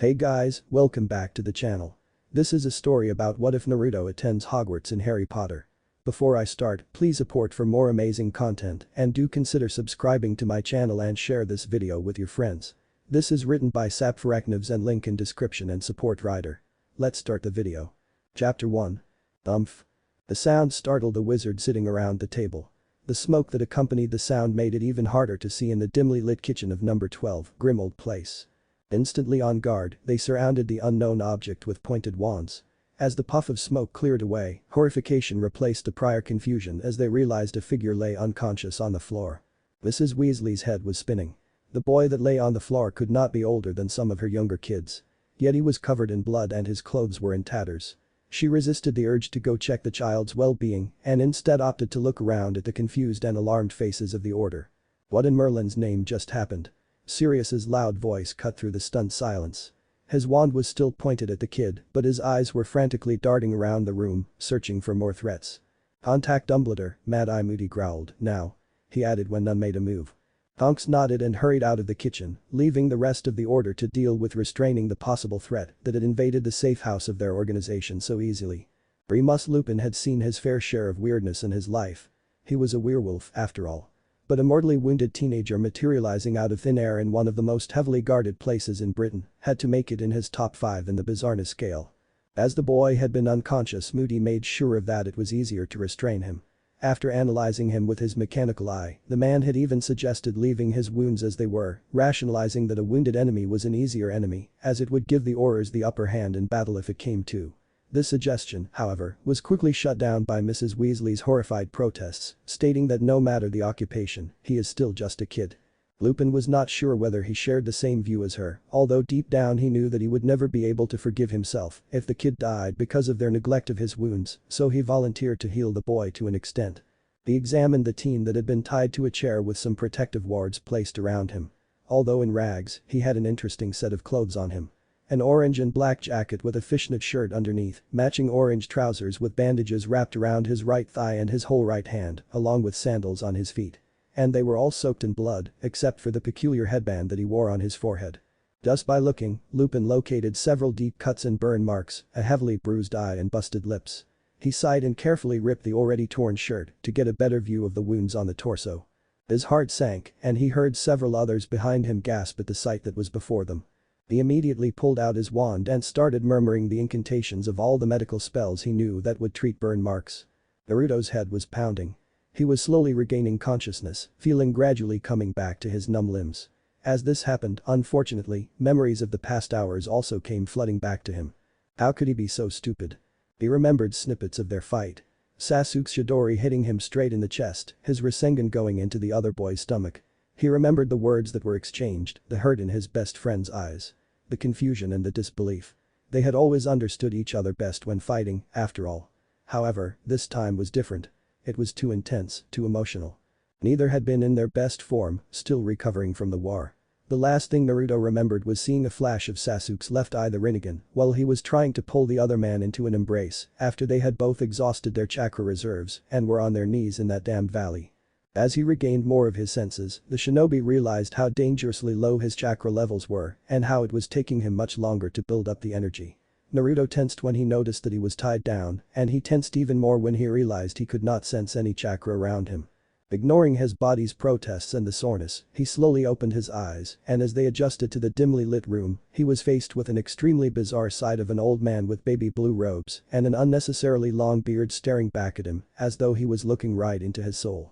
Hey guys, welcome back to the channel. This is a story about what if Naruto attends Hogwarts in Harry Potter. Before I start, please support for more amazing content and do consider subscribing to my channel and share this video with your friends. This is written by sapphireknives and link in description and support writer. Let's start the video. Chapter 1. Umph. The sound startled the wizard sitting around the table. The smoke that accompanied the sound made it even harder to see in the dimly lit kitchen of number 12, Grimmauld Place. Instantly on guard, they surrounded the unknown object with pointed wands. As the puff of smoke cleared away, horrification replaced the prior confusion as they realized a figure lay unconscious on the floor. Mrs. Weasley's head was spinning. The boy that lay on the floor could not be older than some of her younger kids. Yet he was covered in blood and his clothes were in tatters. She resisted the urge to go check the child's well-being and instead opted to look around at the confused and alarmed faces of the order. What in Merlin's name just happened? Sirius's loud voice cut through the stunned silence. His wand was still pointed at the kid, but his eyes were frantically darting around the room, searching for more threats. "Contact Dumbledore," Mad Eye Moody growled, "now," he added when none made a move. Tonks nodded and hurried out of the kitchen, leaving the rest of the order to deal with restraining the possible threat that had invaded the safe house of their organization so easily. Remus Lupin had seen his fair share of weirdness in his life. He was a werewolf, after all. But a mortally wounded teenager materializing out of thin air in one of the most heavily guarded places in Britain had to make it in his top 5 in the bizarreness scale. As the boy had been unconscious, Moody made sure of that it was easier to restrain him. After analyzing him with his mechanical eye, the man had even suggested leaving his wounds as they were, rationalizing that a wounded enemy was an easier enemy, as it would give the Aurors the upper hand in battle if it came to. This suggestion, however, was quickly shut down by Mrs. Weasley's horrified protests, stating that no matter the occupation, he is still just a kid. Lupin was not sure whether he shared the same view as her, although deep down he knew that he would never be able to forgive himself if the kid died because of their neglect of his wounds, so he volunteered to heal the boy to an extent. He examined the teen that had been tied to a chair with some protective wards placed around him. Although in rags, he had an interesting set of clothes on him. An orange and black jacket with a fishnet shirt underneath, matching orange trousers with bandages wrapped around his right thigh and his whole right hand, along with sandals on his feet. And they were all soaked in blood, except for the peculiar headband that he wore on his forehead. Just by looking, Lupin located several deep cuts and burn marks, a heavily bruised eye and busted lips. He sighed and carefully ripped the already torn shirt to get a better view of the wounds on the torso. His heart sank, and he heard several others behind him gasp at the sight that was before them. He immediately pulled out his wand and started murmuring the incantations of all the medical spells he knew that would treat burn marks. Naruto's head was pounding. He was slowly regaining consciousness, feeling gradually coming back to his numb limbs. As this happened, unfortunately, memories of the past hours also came flooding back to him. How could he be so stupid? He remembered snippets of their fight. Sasuke's Chidori hitting him straight in the chest, his Rasengan going into the other boy's stomach. He remembered the words that were exchanged, the hurt in his best friend's eyes. The confusion and the disbelief. They had always understood each other best when fighting, after all. However, this time was different. It was too intense, too emotional. Neither had been in their best form, still recovering from the war. The last thing Naruto remembered was seeing a flash of Sasuke's left eye, the Rinnegan, while he was trying to pull the other man into an embrace after they had both exhausted their chakra reserves and were on their knees in that damned valley. As he regained more of his senses, the shinobi realized how dangerously low his chakra levels were and how it was taking him much longer to build up the energy. Naruto tensed when he noticed that he was tied down, and he tensed even more when he realized he could not sense any chakra around him. Ignoring his body's protests and the soreness, he slowly opened his eyes, and as they adjusted to the dimly lit room, he was faced with an extremely bizarre sight of an old man with baby blue robes and an unnecessarily long beard staring back at him as though he was looking right into his soul.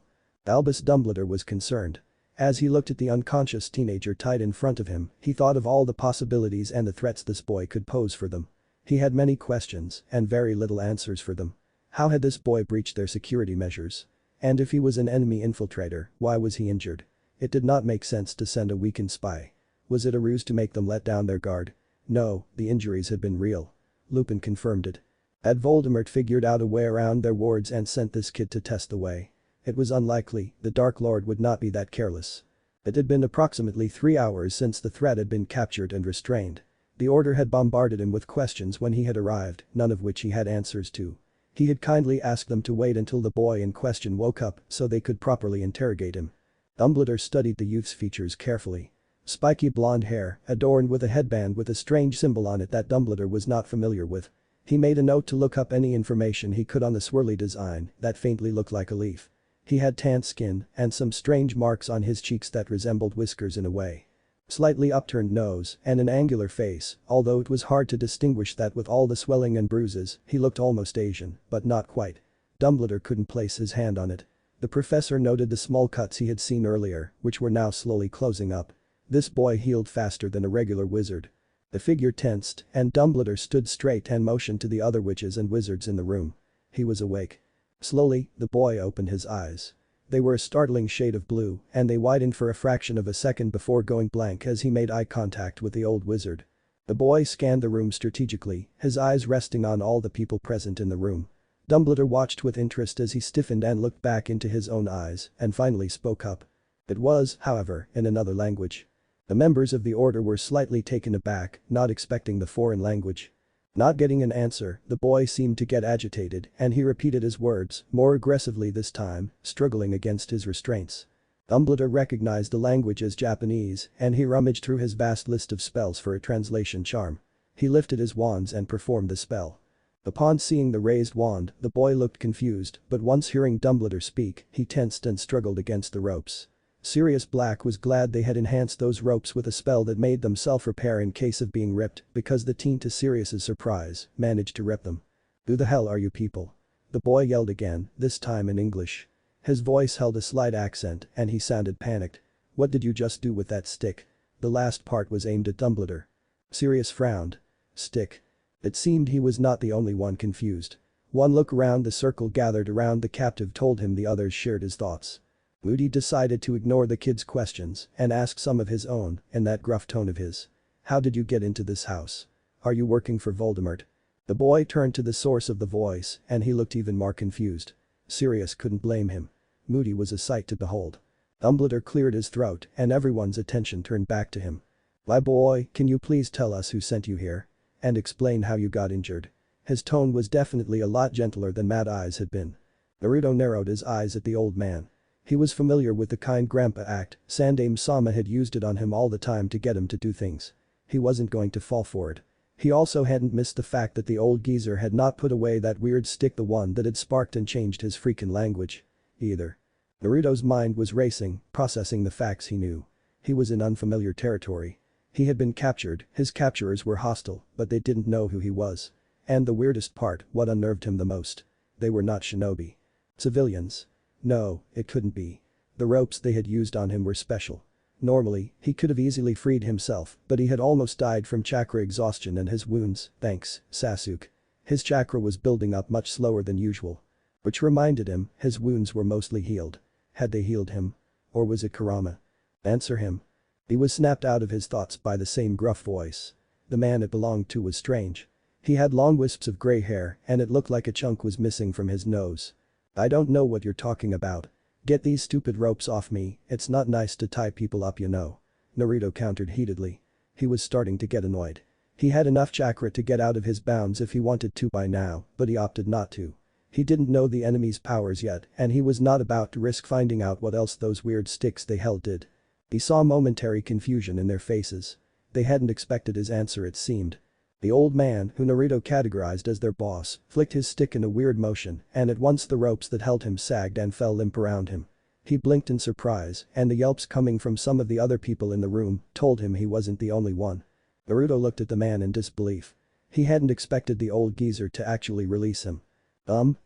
Albus Dumbledore was concerned. As he looked at the unconscious teenager tied in front of him, he thought of all the possibilities and the threats this boy could pose for them. He had many questions and very little answers for them. How had this boy breached their security measures? And if he was an enemy infiltrator, why was he injured? It did not make sense to send a weakened spy. Was it a ruse to make them let down their guard? No, the injuries had been real. Lupin confirmed it. Had Voldemort figured out a way around their wards and sent this kid to test the way? It was unlikely, the Dark Lord would not be that careless. It had been approximately 3 hours since the threat had been captured and restrained. The Order had bombarded him with questions when he had arrived, none of which he had answers to. He had kindly asked them to wait until the boy in question woke up so they could properly interrogate him. Dumbledore studied the youth's features carefully. Spiky blonde hair, adorned with a headband with a strange symbol on it that Dumbledore was not familiar with. He made a note to look up any information he could on the swirly design that faintly looked like a leaf. He had tan skin and some strange marks on his cheeks that resembled whiskers in a way. Slightly upturned nose and an angular face, although it was hard to distinguish that with all the swelling and bruises, he looked almost Asian, but not quite. Dumbledore couldn't place his hand on it. The professor noted the small cuts he had seen earlier, which were now slowly closing up. This boy healed faster than a regular wizard. The figure tensed, and Dumbledore stood straight and motioned to the other witches and wizards in the room. He was awake. Slowly, the boy opened his eyes. They were a startling shade of blue, and they widened for a fraction of a second before going blank as he made eye contact with the old wizard. The boy scanned the room strategically, his eyes resting on all the people present in the room. Dumbledore watched with interest as he stiffened and looked back into his own eyes and finally spoke up. It was, however, in another language. The members of the order were slightly taken aback, not expecting the foreign language. Not getting an answer, the boy seemed to get agitated and he repeated his words, more aggressively this time, struggling against his restraints. Dumbledore recognized the language as Japanese and he rummaged through his vast list of spells for a translation charm. He lifted his wands and performed the spell. Upon seeing the raised wand, the boy looked confused, but once hearing Dumbledore speak, he tensed and struggled against the ropes. Sirius Black was glad they had enhanced those ropes with a spell that made them self-repair in case of being ripped because the teen, to Sirius's surprise, managed to rip them. "Who the hell are you people?" The boy yelled again, this time in English. His voice held a slight accent and he sounded panicked. "What did you just do with that stick?" The last part was aimed at Dumbledore. Sirius frowned. Stick. It seemed he was not the only one confused. One look around the circle gathered around the captive told him the others shared his thoughts. Moody decided to ignore the kid's questions and ask some of his own in that gruff tone of his. "How did you get into this house? Are you working for Voldemort?" The boy turned to the source of the voice and he looked even more confused. Sirius couldn't blame him. Moody was a sight to behold. Dumbledore cleared his throat and everyone's attention turned back to him. "My boy, can you please tell us who sent you here? And explain how you got injured?" His tone was definitely a lot gentler than Mad Eyes had been. Naruto narrowed his eyes at the old man. He was familiar with the kind grandpa act, Sandaime Sama had used it on him all the time to get him to do things. He wasn't going to fall for it. He also hadn't missed the fact that the old geezer had not put away that weird stick, the one that had sparked and changed his freaking language. Either. Naruto's mind was racing, processing the facts he knew. He was in unfamiliar territory. He had been captured, his capturers were hostile, but they didn't know who he was. And the weirdest part, what unnerved him the most. They were not shinobi. Civilians. No, it couldn't be. The ropes they had used on him were special. Normally, he could have easily freed himself, but he had almost died from chakra exhaustion and his wounds, thanks, Sasuke. His chakra was building up much slower than usual. Which reminded him, his wounds were mostly healed. Had they healed him? Or was it Kurama? Answer him. He was snapped out of his thoughts by the same gruff voice. The man it belonged to was strange. He had long wisps of gray hair and it looked like a chunk was missing from his nose. "I don't know what you're talking about. Get these stupid ropes off me, it's not nice to tie people up, you know." Naruto countered heatedly. He was starting to get annoyed. He had enough chakra to get out of his bounds if he wanted to by now, but he opted not to. He didn't know the enemy's powers yet and he was not about to risk finding out what else those weird sticks they held did. He saw momentary confusion in their faces. They hadn't expected his answer, it seemed. The old man, who Naruto categorized as their boss, flicked his stick in a weird motion and at once the ropes that held him sagged and fell limp around him. He blinked in surprise and the yelps coming from some of the other people in the room told him he wasn't the only one. Naruto looked at the man in disbelief. He hadn't expected the old geezer to actually release him.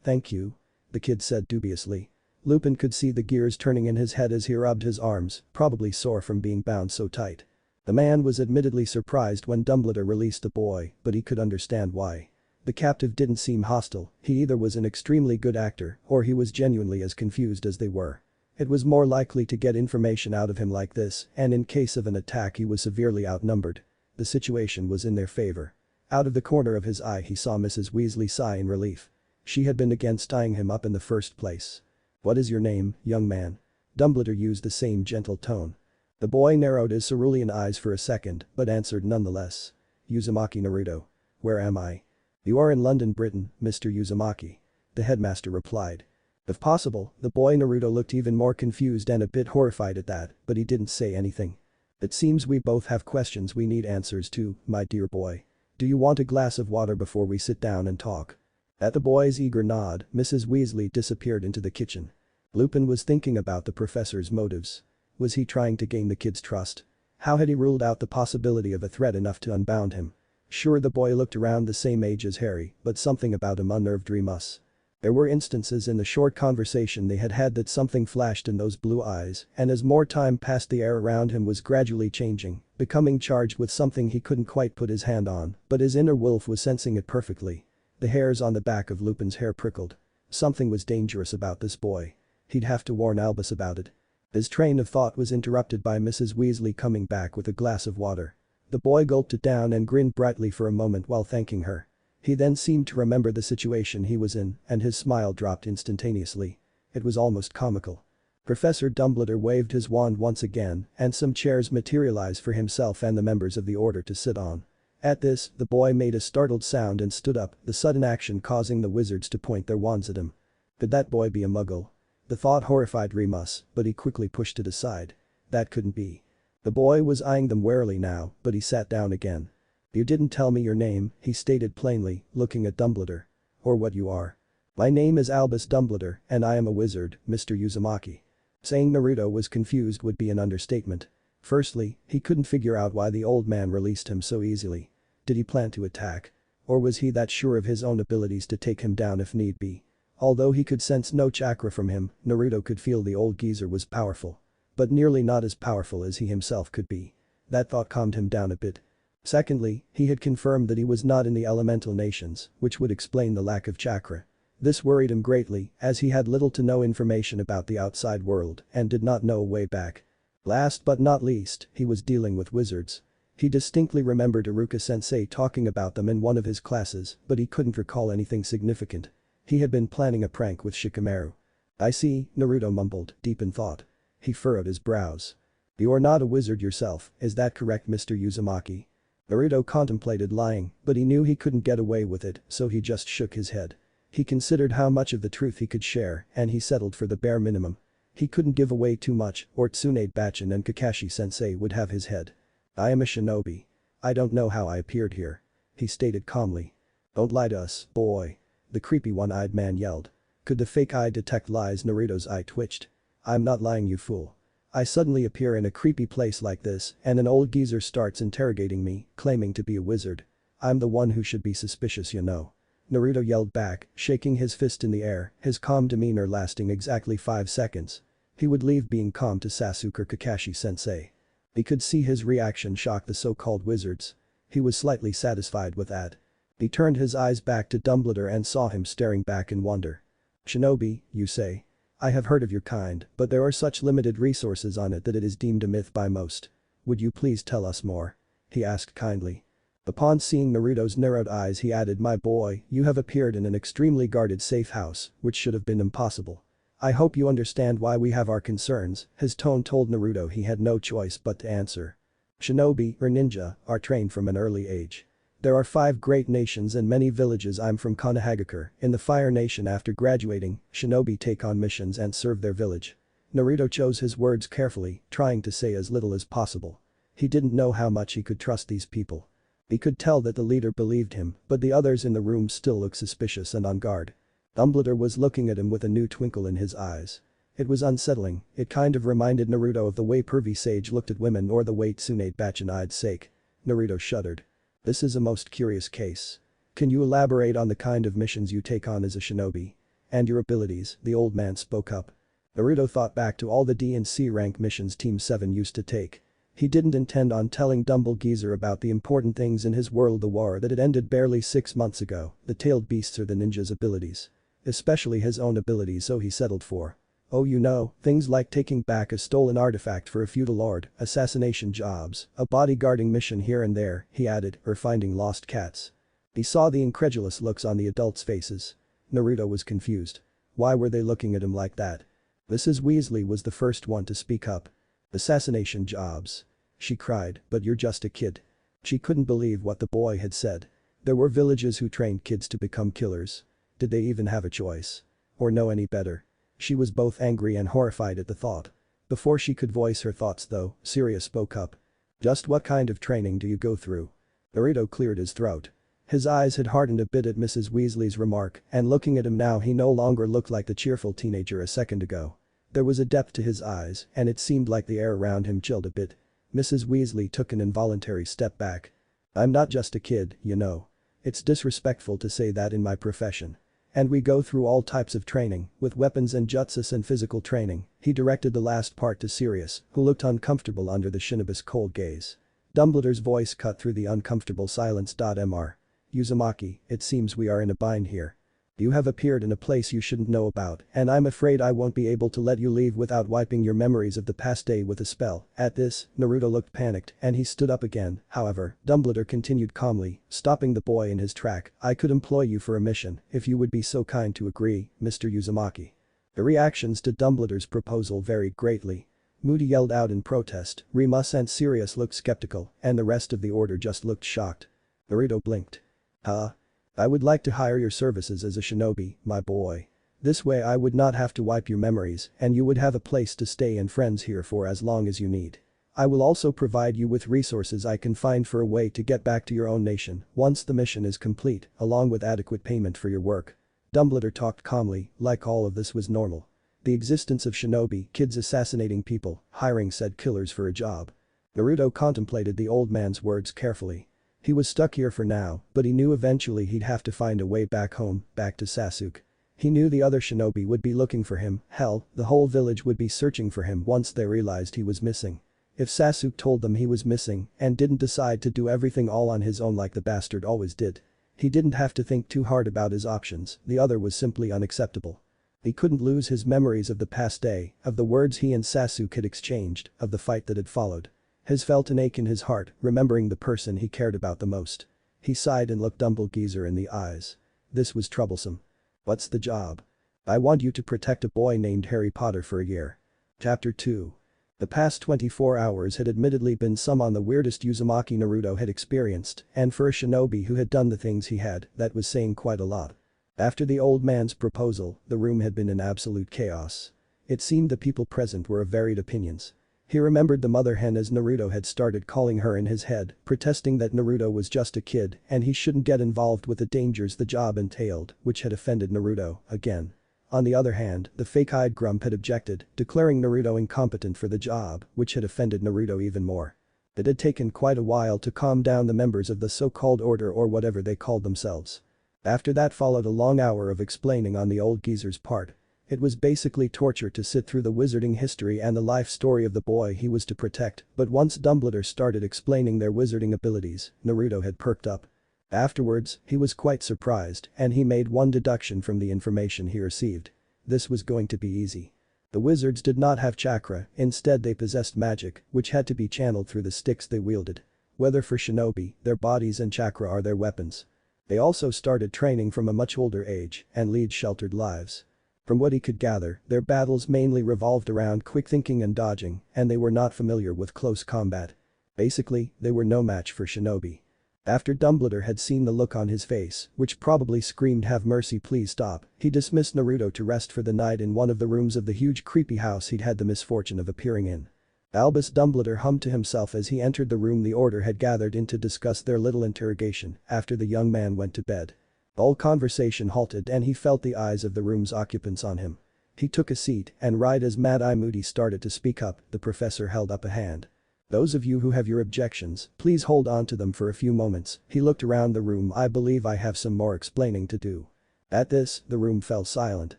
Thank you," the kid said dubiously. Lupin could see the gears turning in his head as he rubbed his arms, probably sore from being bound so tight. The man was admittedly surprised when Dumbledore released the boy, but he could understand why. The captive didn't seem hostile, he either was an extremely good actor or he was genuinely as confused as they were. It was more likely to get information out of him like this, and in case of an attack he was severely outnumbered. The situation was in their favor. Out of the corner of his eye he saw Mrs. Weasley sigh in relief. She had been against tying him up in the first place. "What is your name, young man?" Dumbledore used the same gentle tone. The boy narrowed his cerulean eyes for a second, but answered nonetheless. "Uzumaki Naruto. Where am I?" "You are in London, Britain, Mr. Uzumaki," the headmaster replied. If possible, the boy Naruto looked even more confused and a bit horrified at that, but he didn't say anything. It seems we both have questions we need answers to, my dear boy. Do you want a glass of water before we sit down and talk?" At the boy's eager nod, Mrs. Weasley disappeared into the kitchen. Lupin was thinking about the professor's motives. Was he trying to gain the kid's trust? How had he ruled out the possibility of a threat enough to unbound him? Sure, the boy looked around the same age as Harry, but something about him unnerved Remus. There were instances in the short conversation they had had that something flashed in those blue eyes, and as more time passed the air around him was gradually changing, becoming charged with something he couldn't quite put his hand on, but his inner wolf was sensing it perfectly. The hairs on the back of Lupin's hair prickled. Something was dangerous about this boy. He'd have to warn Albus about it. His train of thought was interrupted by Mrs. Weasley coming back with a glass of water. The boy gulped it down and grinned brightly for a moment while thanking her. He then seemed to remember the situation he was in, and his smile dropped instantaneously. It was almost comical. Professor Dumbledore waved his wand once again, and some chairs materialized for himself and the members of the order to sit on. At this, the boy made a startled sound and stood up, the sudden action causing the wizards to point their wands at him. Could that boy be a muggle? The thought horrified Remus, but he quickly pushed it aside. That couldn't be. The boy was eyeing them warily now, but he sat down again. "You didn't tell me your name," he stated plainly, looking at Dumbledore. "Or what you are." "My name is Albus Dumbledore, and I am a wizard, Mr. Uzumaki." Saying Naruto was confused would be an understatement. Firstly, he couldn't figure out why the old man released him so easily. Did he plan to attack? Or was he that sure of his own abilities to take him down if need be? Although he could sense no chakra from him, Naruto could feel the old geezer was powerful. But nearly not as powerful as he himself could be. That thought calmed him down a bit. Secondly, he had confirmed that he was not in the elemental nations, which would explain the lack of chakra. This worried him greatly, as he had little to no information about the outside world and did not know a way back. Last but not least, he was dealing with wizards. He distinctly remembered Iruka-sensei talking about them in one of his classes, but he couldn't recall anything significant. He had been planning a prank with Shikamaru. "I see," Naruto mumbled, deep in thought. He furrowed his brows. "You are not a wizard yourself, is that correct, Mr. Uzumaki?" Naruto contemplated lying, but he knew he couldn't get away with it, so he just shook his head. He considered how much of the truth he could share, and he settled for the bare minimum. He couldn't give away too much, or Tsunade-bachin and Kakashi-sensei would have his head. "I am a shinobi. I don't know how I appeared here," he stated calmly. "Don't lie to us, boy," the creepy one-eyed man yelled. Could the fake eye detect lies? Naruto's eye twitched. "I'm not lying, you fool. I suddenly appear in a creepy place like this and an old geezer starts interrogating me, claiming to be a wizard. I'm the one who should be suspicious, you know." Naruto yelled back, shaking his fist in the air, his calm demeanor lasting exactly 5 seconds. He would leave being calm to Sasuke or Kakashi-sensei. He could see his reaction shock the so-called wizards. He was slightly satisfied with that. He turned his eyes back to Dumbledore and saw him staring back in wonder. "Shinobi, you say? I have heard of your kind, but there are such limited resources on it that it is deemed a myth by most. Would you please tell us more?" he asked kindly. Upon seeing Naruto's narrowed eyes he added, "My boy, you have appeared in an extremely guarded safe house, which should have been impossible. I hope you understand why we have our concerns." His tone told Naruto he had no choice but to answer. "Shinobi, or ninja, are trained from an early age. There are 5 great nations and many villages. I'm from Konohagakure, in the Fire Nation. After graduating, shinobi take on missions and serve their village." Naruto chose his words carefully, trying to say as little as possible. He didn't know how much he could trust these people. He could tell that the leader believed him, but the others in the room still looked suspicious and on guard. Dumbledore was looking at him with a new twinkle in his eyes. It was unsettling, it kind of reminded Naruto of the way pervy sage looked at women or the way Tsunade-bachin eyed Sake. Naruto shuddered. "This is a most curious case. Can you elaborate on the kind of missions you take on as a shinobi? And your abilities?" the old man spoke up. Naruto thought back to all the D and C rank missions Team 7 used to take. He didn't intend on telling Dumblegeezer about the important things in his world, the war that had ended barely 6 months ago, the tailed beasts or the ninja's abilities. Especially his own abilities, so he settled for, "Oh, you know, things like taking back a stolen artifact for a feudal lord, assassination jobs, a bodyguarding mission here and there," he added, "or finding lost cats." He saw the incredulous looks on the adults' faces. Naruto was confused. Why were they looking at him like that? Mrs. Weasley was the first one to speak up. "Assassination jobs," she cried, "but you're just a kid." She couldn't believe what the boy had said. There were villages who trained kids to become killers. Did they even have a choice? Or know any better? She was both angry and horrified at the thought. Before she could voice her thoughts though, Sirius spoke up. Just what kind of training do you go through? Naruto cleared his throat. His eyes had hardened a bit at Mrs. Weasley's remark, and looking at him now he no longer looked like the cheerful teenager a second ago. There was a depth to his eyes, and it seemed like the air around him chilled a bit. Mrs. Weasley took an involuntary step back. I'm not just a kid, you know. It's disrespectful to say that in my profession. And we go through all types of training, with weapons and jutsus and physical training. He directed the last part to Sirius, who looked uncomfortable under the Shinobi's cold gaze. Dumbledore's voice cut through the uncomfortable silence. Mr. Uzumaki, it seems we are in a bind here. You have appeared in a place you shouldn't know about, and I'm afraid I won't be able to let you leave without wiping your memories of the past day with a spell. At this, Naruto looked panicked and he stood up again. However, Dumbledore continued calmly, stopping the boy in his track. I could employ you for a mission if you would be so kind to agree, Mr. Uzumaki. The reactions to Dumbledore's proposal varied greatly. Moody yelled out in protest, Remus and Sirius looked skeptical, and the rest of the order just looked shocked. Naruto blinked. Huh? I would like to hire your services as a shinobi, my boy. This way I would not have to wipe your memories and you would have a place to stay and friends here for as long as you need. I will also provide you with resources I can find for a way to get back to your own nation once the mission is complete, along with adequate payment for your work. Dumbledore talked calmly, like all of this was normal. The existence of shinobi, kids assassinating people, hiring said killers for a job. Naruto contemplated the old man's words carefully. He was stuck here for now, but he knew eventually he'd have to find a way back home, back to Sasuke. He knew the other shinobi would be looking for him, hell, the whole village would be searching for him once they realized he was missing. If Sasuke told them he was missing and didn't decide to do everything all on his own like the bastard always did, he didn't have to think too hard about his options, the other was simply unacceptable. He couldn't lose his memories of the past day, of the words he and Sasuke had exchanged, of the fight that had followed. He felt an ache in his heart, remembering the person he cared about the most. He sighed and looked Dumbledore in the eyes. This was troublesome. What's the job? I want you to protect a boy named Harry Potter for a year. Chapter 2. The past 24 hours had admittedly been some on the weirdest Uzumaki Naruto had experienced, and for a shinobi who had done the things he had, that was saying quite a lot. After the old man's proposal, the room had been in absolute chaos. It seemed the people present were of varied opinions. He remembered the mother hen as Naruto had started calling her in his head, protesting that Naruto was just a kid and he shouldn't get involved with the dangers the job entailed, which had offended Naruto, again. On the other hand, the fake-eyed grump had objected, declaring Naruto incompetent for the job, which had offended Naruto even more. It had taken quite a while to calm down the members of the so-called order or whatever they called themselves. After that followed a long hour of explaining on the old geezer's part. It was basically torture to sit through the wizarding history and the life story of the boy he was to protect, but once Dumbledore started explaining their wizarding abilities, Naruto had perked up. Afterwards, he was quite surprised and he made one deduction from the information he received. This was going to be easy. The wizards did not have chakra, instead they possessed magic, which had to be channeled through the sticks they wielded. Whether for shinobi, their bodies and chakra are their weapons. They also started training from a much older age and lead sheltered lives. From what he could gather, their battles mainly revolved around quick thinking and dodging, and they were not familiar with close combat. Basically, they were no match for shinobi. After Dumbledore had seen the look on his face, which probably screamed have mercy please stop, he dismissed Naruto to rest for the night in one of the rooms of the huge creepy house he'd had the misfortune of appearing in. Albus Dumbledore hummed to himself as he entered the room the order had gathered in to discuss their little interrogation after the young man went to bed. All conversation halted and he felt the eyes of the room's occupants on him. He took a seat and right as Mad Eye Moody started to speak up, the professor held up a hand. Those of you who have your objections, please hold on to them for a few moments. He looked around the room. I believe I have some more explaining to do. At this, the room fell silent.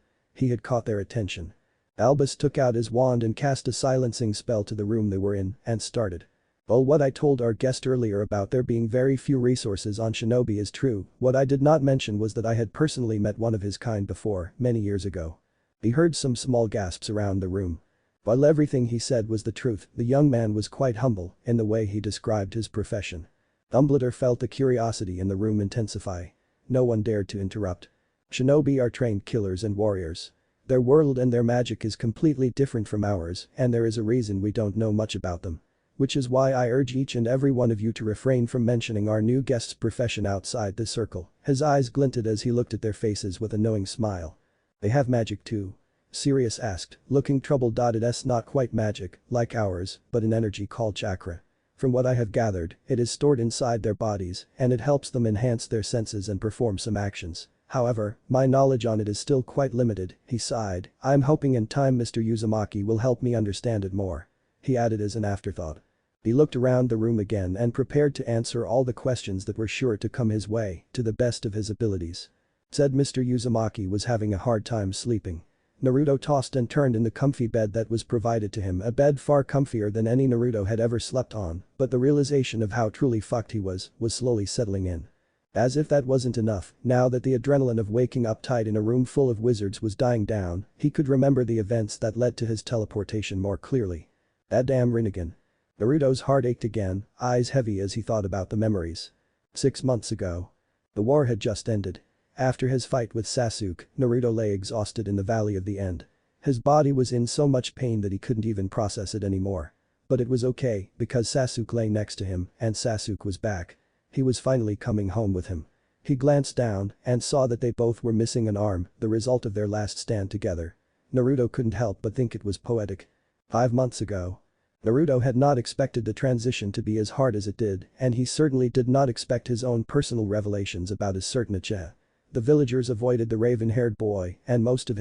He had caught their attention. Albus took out his wand and cast a silencing spell to the room they were in and started. Well, what I told our guest earlier about there being very few resources on shinobi is true. What I did not mention was that I had personally met one of his kind before, many years ago. He heard some small gasps around the room. While everything he said was the truth, the young man was quite humble in the way he described his profession. Dumbledore felt the curiosity in the room intensify. No one dared to interrupt. Shinobi are trained killers and warriors. Their world and their magic is completely different from ours, and there is a reason we don't know much about them. Which is why I urge each and every one of you to refrain from mentioning our new guest's profession outside this circle. His eyes glinted as he looked at their faces with a knowing smile. They have magic too? Sirius asked, looking troubled. It's not quite magic, like ours, but an energy called chakra. From what I have gathered, it is stored inside their bodies and it helps them enhance their senses and perform some actions. However, my knowledge on it is still quite limited, he sighed. I'm hoping in time Mr. Uzumaki will help me understand it more. He added as an afterthought. He looked around the room again and prepared to answer all the questions that were sure to come his way, to the best of his abilities. Said Mr. Uzumaki was having a hard time sleeping. Naruto tossed and turned in the comfy bed that was provided to him, a bed far comfier than any Naruto had ever slept on, but the realization of how truly fucked he was slowly settling in. As if that wasn't enough, now that the adrenaline of waking up tight in a room full of wizards was dying down, he could remember the events that led to his teleportation more clearly. That damn Rinnegan. Naruto's heart ached again, eyes heavy as he thought about the memories. 6 months ago. The war had just ended. After his fight with Sasuke, Naruto lay exhausted in the Valley of the End. His body was in so much pain that he couldn't even process it anymore. But it was okay, because Sasuke lay next to him and Sasuke was back. He was finally coming home with him. He glanced down and saw that they both were missing an arm, the result of their last stand together. Naruto couldn't help but think it was poetic. 5 months ago. Naruto had not expected the transition to be as hard as it did, and he certainly did not expect his own personal revelations about his certain Uchiha. The villagers avoided the raven-haired boy and most of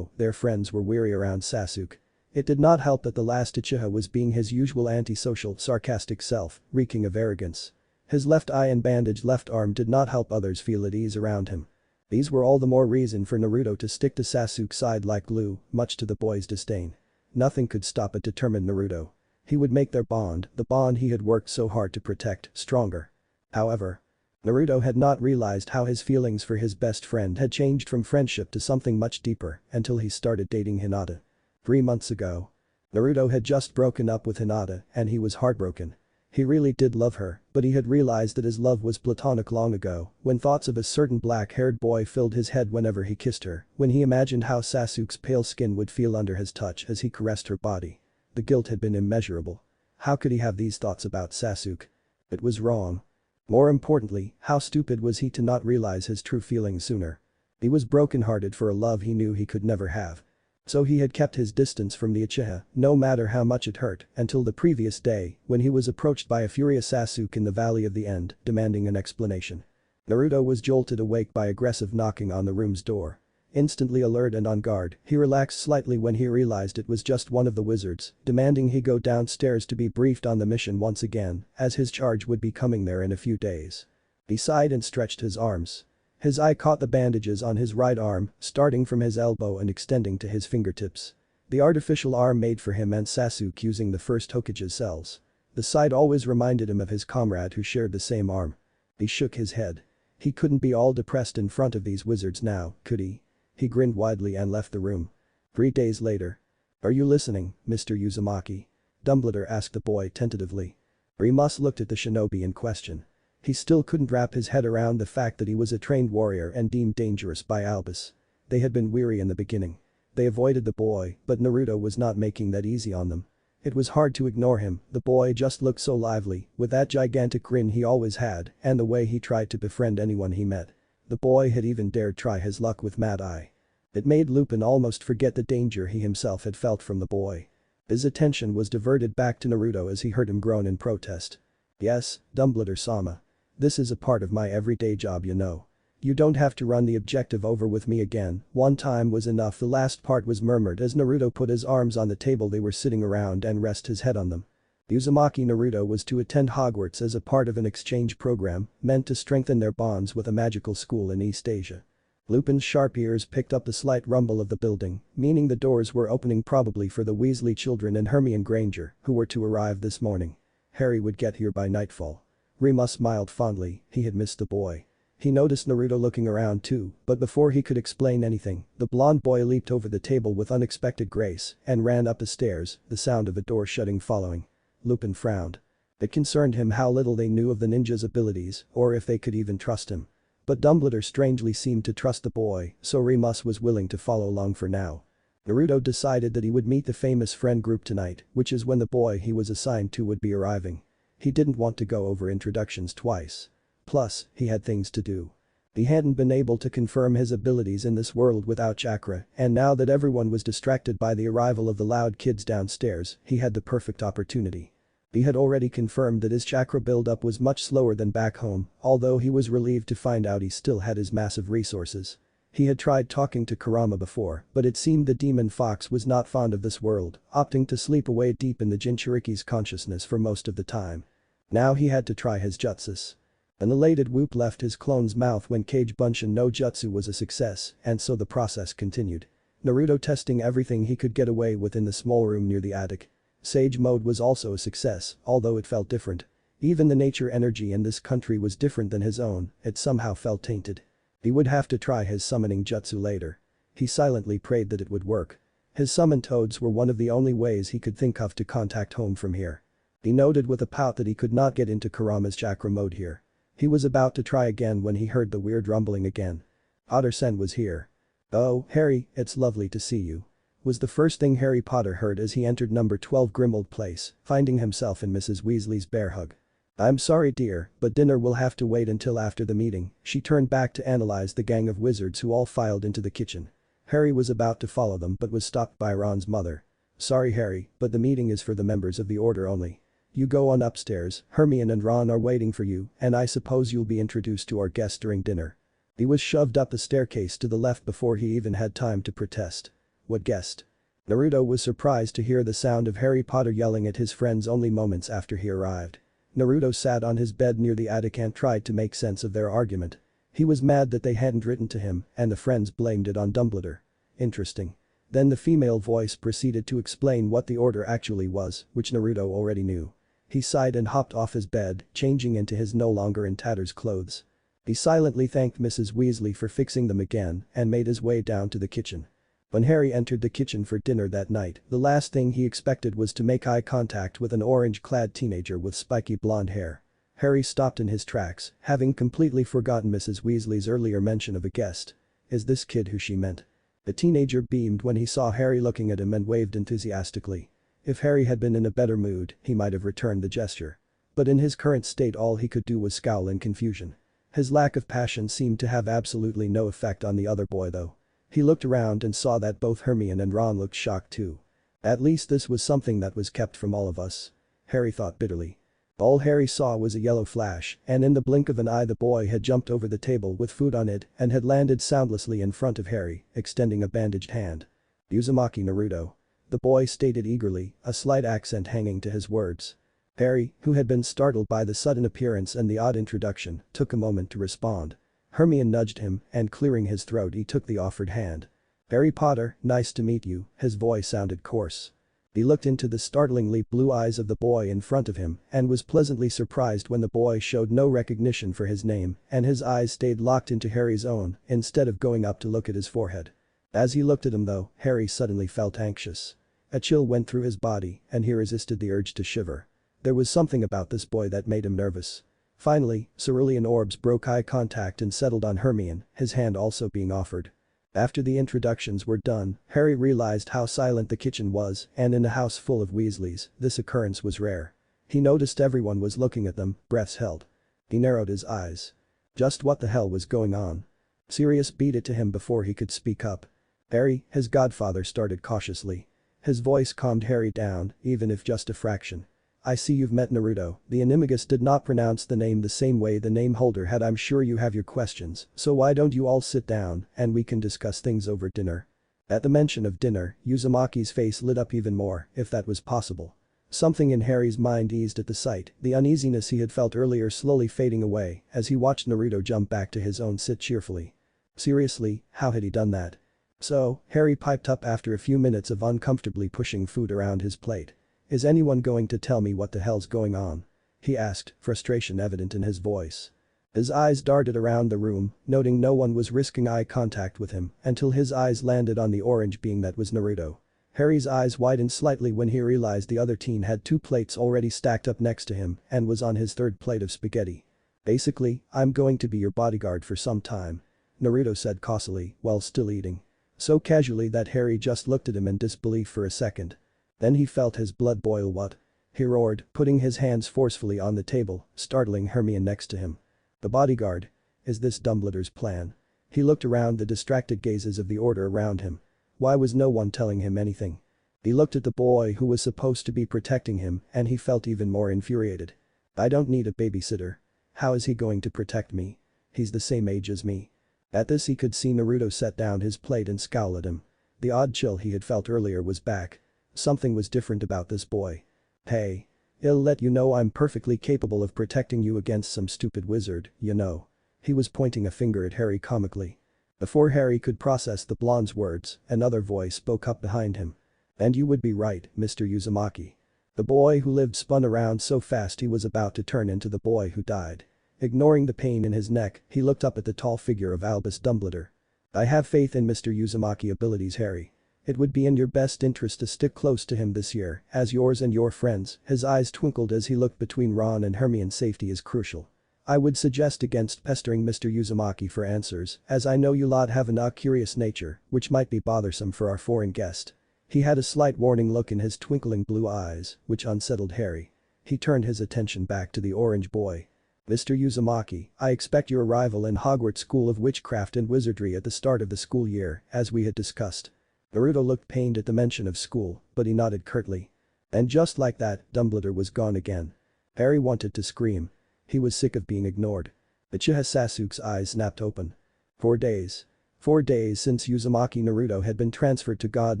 their friends were weary around Sasuke. It did not help that the last Uchiha was being his usual antisocial, sarcastic self, reeking of arrogance. His left eye and bandaged left arm did not help others feel at ease around him. These were all the more reason for Naruto to stick to Sasuke's side like glue, much to the boy's disdain. Nothing could stop a determined Naruto. He would make their bond, the bond he had worked so hard to protect, stronger. However, Naruto had not realized how his feelings for his best friend had changed from friendship to something much deeper until he started dating Hinata. 3 months ago. Naruto had just broken up with Hinata and he was heartbroken. He really did love her, but he had realized that his love was platonic long ago when thoughts of a certain black-haired boy filled his head whenever he kissed her, when he imagined how Sasuke's pale skin would feel under his touch as he caressed her body. The guilt had been immeasurable. How could he have these thoughts about Sasuke? It was wrong. More importantly, how stupid was he to not realize his true feelings sooner? He was brokenhearted for a love he knew he could never have. So he had kept his distance from the Uchiha, no matter how much it hurt, until the previous day, when he was approached by a furious Sasuke in the Valley of the End, demanding an explanation. Naruto was jolted awake by aggressive knocking on the room's door. Instantly alert and on guard, he relaxed slightly when he realized it was just one of the wizards, demanding he go downstairs to be briefed on the mission once again, as his charge would be coming there in a few days. He sighed and stretched his arms. His eye caught the bandages on his right arm, starting from his elbow and extending to his fingertips. The artificial arm made for him and Sasuke using the first Hokage's cells. The sight always reminded him of his comrade who shared the same arm. He shook his head. He couldn't be all depressed in front of these wizards now, could he? He grinned widely and left the room. 3 days later. Are you listening, Mr. Uzumaki? Dumbledore asked the boy tentatively. Remus looked at the shinobi in question. He still couldn't wrap his head around the fact that he was a trained warrior and deemed dangerous by Albus. They had been weary in the beginning. They avoided the boy, but Naruto was not making that easy on them. It was hard to ignore him, the boy just looked so lively, with that gigantic grin he always had, and the way he tried to befriend anyone he met. The boy had even dared try his luck with Mad Eye. It made Lupin almost forget the danger he himself had felt from the boy. His attention was diverted back to Naruto as he heard him groan in protest. Yes, Dumbledore-sama. This is a part of my everyday job, you know. You don't have to run the objective over with me again, one time was enough. The last part was murmured as Naruto put his arms on the table they were sitting around and rest his head on them. Uzumaki Naruto was to attend Hogwarts as a part of an exchange program meant to strengthen their bonds with a magical school in East Asia. Lupin's sharp ears picked up the slight rumble of the building, meaning the doors were opening, probably for the Weasley children and Hermione Granger, who were to arrive this morning. Harry would get here by nightfall. Remus smiled fondly, he had missed the boy. He noticed Naruto looking around too, but before he could explain anything, the blonde boy leaped over the table with unexpected grace and ran up the stairs, the sound of a door shutting following. Lupin frowned. It concerned him how little they knew of the ninja's abilities, or if they could even trust him. But Dumbledore strangely seemed to trust the boy, so Remus was willing to follow along for now. Naruto decided that he would meet the famous friend group tonight, which is when the boy he was assigned to would be arriving. He didn't want to go over introductions twice. Plus, he had things to do. He hadn't been able to confirm his abilities in this world without chakra, and now that everyone was distracted by the arrival of the loud kids downstairs, he had the perfect opportunity. He had already confirmed that his chakra buildup was much slower than back home, although he was relieved to find out he still had his massive resources. He had tried talking to Kurama before, but it seemed the demon fox was not fond of this world, opting to sleep away deep in the Jinchuriki's consciousness for most of the time. Now he had to try his jutsus. An elated whoop left his clone's mouth when Kage Bunshin no Jutsu was a success, and so the process continued. Naruto testing everything he could get away with in the small room near the attic. Sage mode was also a success, although it felt different. Even the nature energy in this country was different than his own, it somehow felt tainted. He would have to try his summoning jutsu later. He silently prayed that it would work. His summoned toads were one of the only ways he could think of to contact home from here. He noted with a pout that he could not get into Kurama's chakra mode here. He was about to try again when he heard the weird rumbling again. Otter-sen was here. "Oh, Harry, it's lovely to see you," was the first thing Harry Potter heard as he entered number 12 Grimmauld Place, finding himself in Mrs. Weasley's bear hug. "I'm sorry dear, but dinner will have to wait until after the meeting." She turned back to analyze the gang of wizards who all filed into the kitchen. Harry was about to follow them but was stopped by Ron's mother. "Sorry Harry, but the meeting is for the members of the order only. You go on upstairs, Hermione and Ron are waiting for you, and I suppose you'll be introduced to our guests during dinner." He was shoved up the staircase to the left before he even had time to protest. What guest? Naruto was surprised to hear the sound of Harry Potter yelling at his friends only moments after he arrived. Naruto sat on his bed near the attic and tried to make sense of their argument. He was mad that they hadn't written to him, and the friends blamed it on Dumbledore. Interesting. Then the female voice proceeded to explain what the order actually was, which Naruto already knew. He sighed and hopped off his bed, changing into his no longer in tatters clothes. He silently thanked Mrs. Weasley for fixing them again and made his way down to the kitchen. When Harry entered the kitchen for dinner that night, the last thing he expected was to make eye contact with an orange-clad teenager with spiky blonde hair. Harry stopped in his tracks, having completely forgotten Mrs. Weasley's earlier mention of a guest. Is this kid who she meant? The teenager beamed when he saw Harry looking at him and waved enthusiastically. If Harry had been in a better mood, he might have returned the gesture. But in his current state all he could do was scowl in confusion. His lack of passion seemed to have absolutely no effect on the other boy though. He looked around and saw that both Hermione and Ron looked shocked too. At least this was something that was kept from all of us. Harry thought bitterly. All Harry saw was a yellow flash, and in the blink of an eye the boy had jumped over the table with food on it and had landed soundlessly in front of Harry, extending a bandaged hand. "Uzumaki Naruto," the boy stated eagerly, a slight accent hanging to his words. Harry, who had been startled by the sudden appearance and the odd introduction, took a moment to respond. Hermione nudged him, and clearing his throat he took the offered hand. "Harry Potter, nice to meet you," his voice sounded coarse. He looked into the startlingly blue eyes of the boy in front of him and was pleasantly surprised when the boy showed no recognition for his name and his eyes stayed locked into Harry's own instead of going up to look at his forehead. As he looked at him though, Harry suddenly felt anxious. A chill went through his body and he resisted the urge to shiver. There was something about this boy that made him nervous. Finally, cerulean orbs broke eye contact and settled on Hermione, his hand also being offered. After the introductions were done, Harry realized how silent the kitchen was and in a house full of Weasleys, this occurrence was rare. He noticed everyone was looking at them, breaths held. He narrowed his eyes. Just what the hell was going on? Sirius beat it to him before he could speak up. "Harry," his godfather started cautiously. His voice calmed Harry down, even if just a fraction. "I see you've met Naruto." The animagus did not pronounce the name the same way the name holder had. "I'm sure you have your questions, so why don't you all sit down and we can discuss things over dinner." At the mention of dinner, Uzumaki's face lit up even more, if that was possible. Something in Harry's mind eased at the sight, the uneasiness he had felt earlier slowly fading away as he watched Naruto jump back to his own sit cheerfully. Seriously, how had he done that? "So," Harry piped up after a few minutes of uncomfortably pushing food around his plate. "Is anyone going to tell me what the hell's going on?" he asked, frustration evident in his voice. His eyes darted around the room, noting no one was risking eye contact with him until his eyes landed on the orange being that was Naruto. Harry's eyes widened slightly when he realized the other teen had 2 plates already stacked up next to him and was on his 3rd plate of spaghetti. "Basically, I'm going to be your bodyguard for some time," Naruto said causally while still eating. So casually that Harry just looked at him in disbelief for a second. Then he felt his blood boil. "What?" he roared, putting his hands forcefully on the table, startling Hermione next to him. "The bodyguard? Is this Dumbledore's plan?" He looked around the distracted gazes of the order around him. Why was no one telling him anything? He looked at the boy who was supposed to be protecting him and he felt even more infuriated. I don't need a babysitter. How is he going to protect me? He's the same age as me. At this he could see Naruto set down his plate and scowl at him. The odd chill he had felt earlier was back. Something was different about this boy. Hey. I'll let you know I'm perfectly capable of protecting you against some stupid wizard, you know. He was pointing a finger at Harry comically. Before Harry could process the blonde's words, another voice spoke up behind him. And you would be right, Mr. Uzumaki. The boy who lived spun around so fast he was about to turn into the boy who died. Ignoring the pain in his neck, he looked up at the tall figure of Albus Dumbledore. I have faith in Mr. Uzumaki abilities, Harry. It would be in your best interest to stick close to him this year, as yours and your friends. His eyes twinkled as he looked between Ron and Hermione. Safety is crucial. I would suggest against pestering Mr. Uzumaki for answers, as I know you lot have an curious nature, which might be bothersome for our foreign guest. He had a slight warning look in his twinkling blue eyes, which unsettled Harry. He turned his attention back to the orange boy. Mr. Uzumaki, I expect your arrival in Hogwarts School of Witchcraft and Wizardry at the start of the school year, as we had discussed. Naruto looked pained at the mention of school, but he nodded curtly. And just like that, Dumbledore was gone again. Harry wanted to scream. He was sick of being ignored. Uchiha Sasuke's eyes snapped open. 4 days. 4 days since Uzumaki Naruto had been transferred to God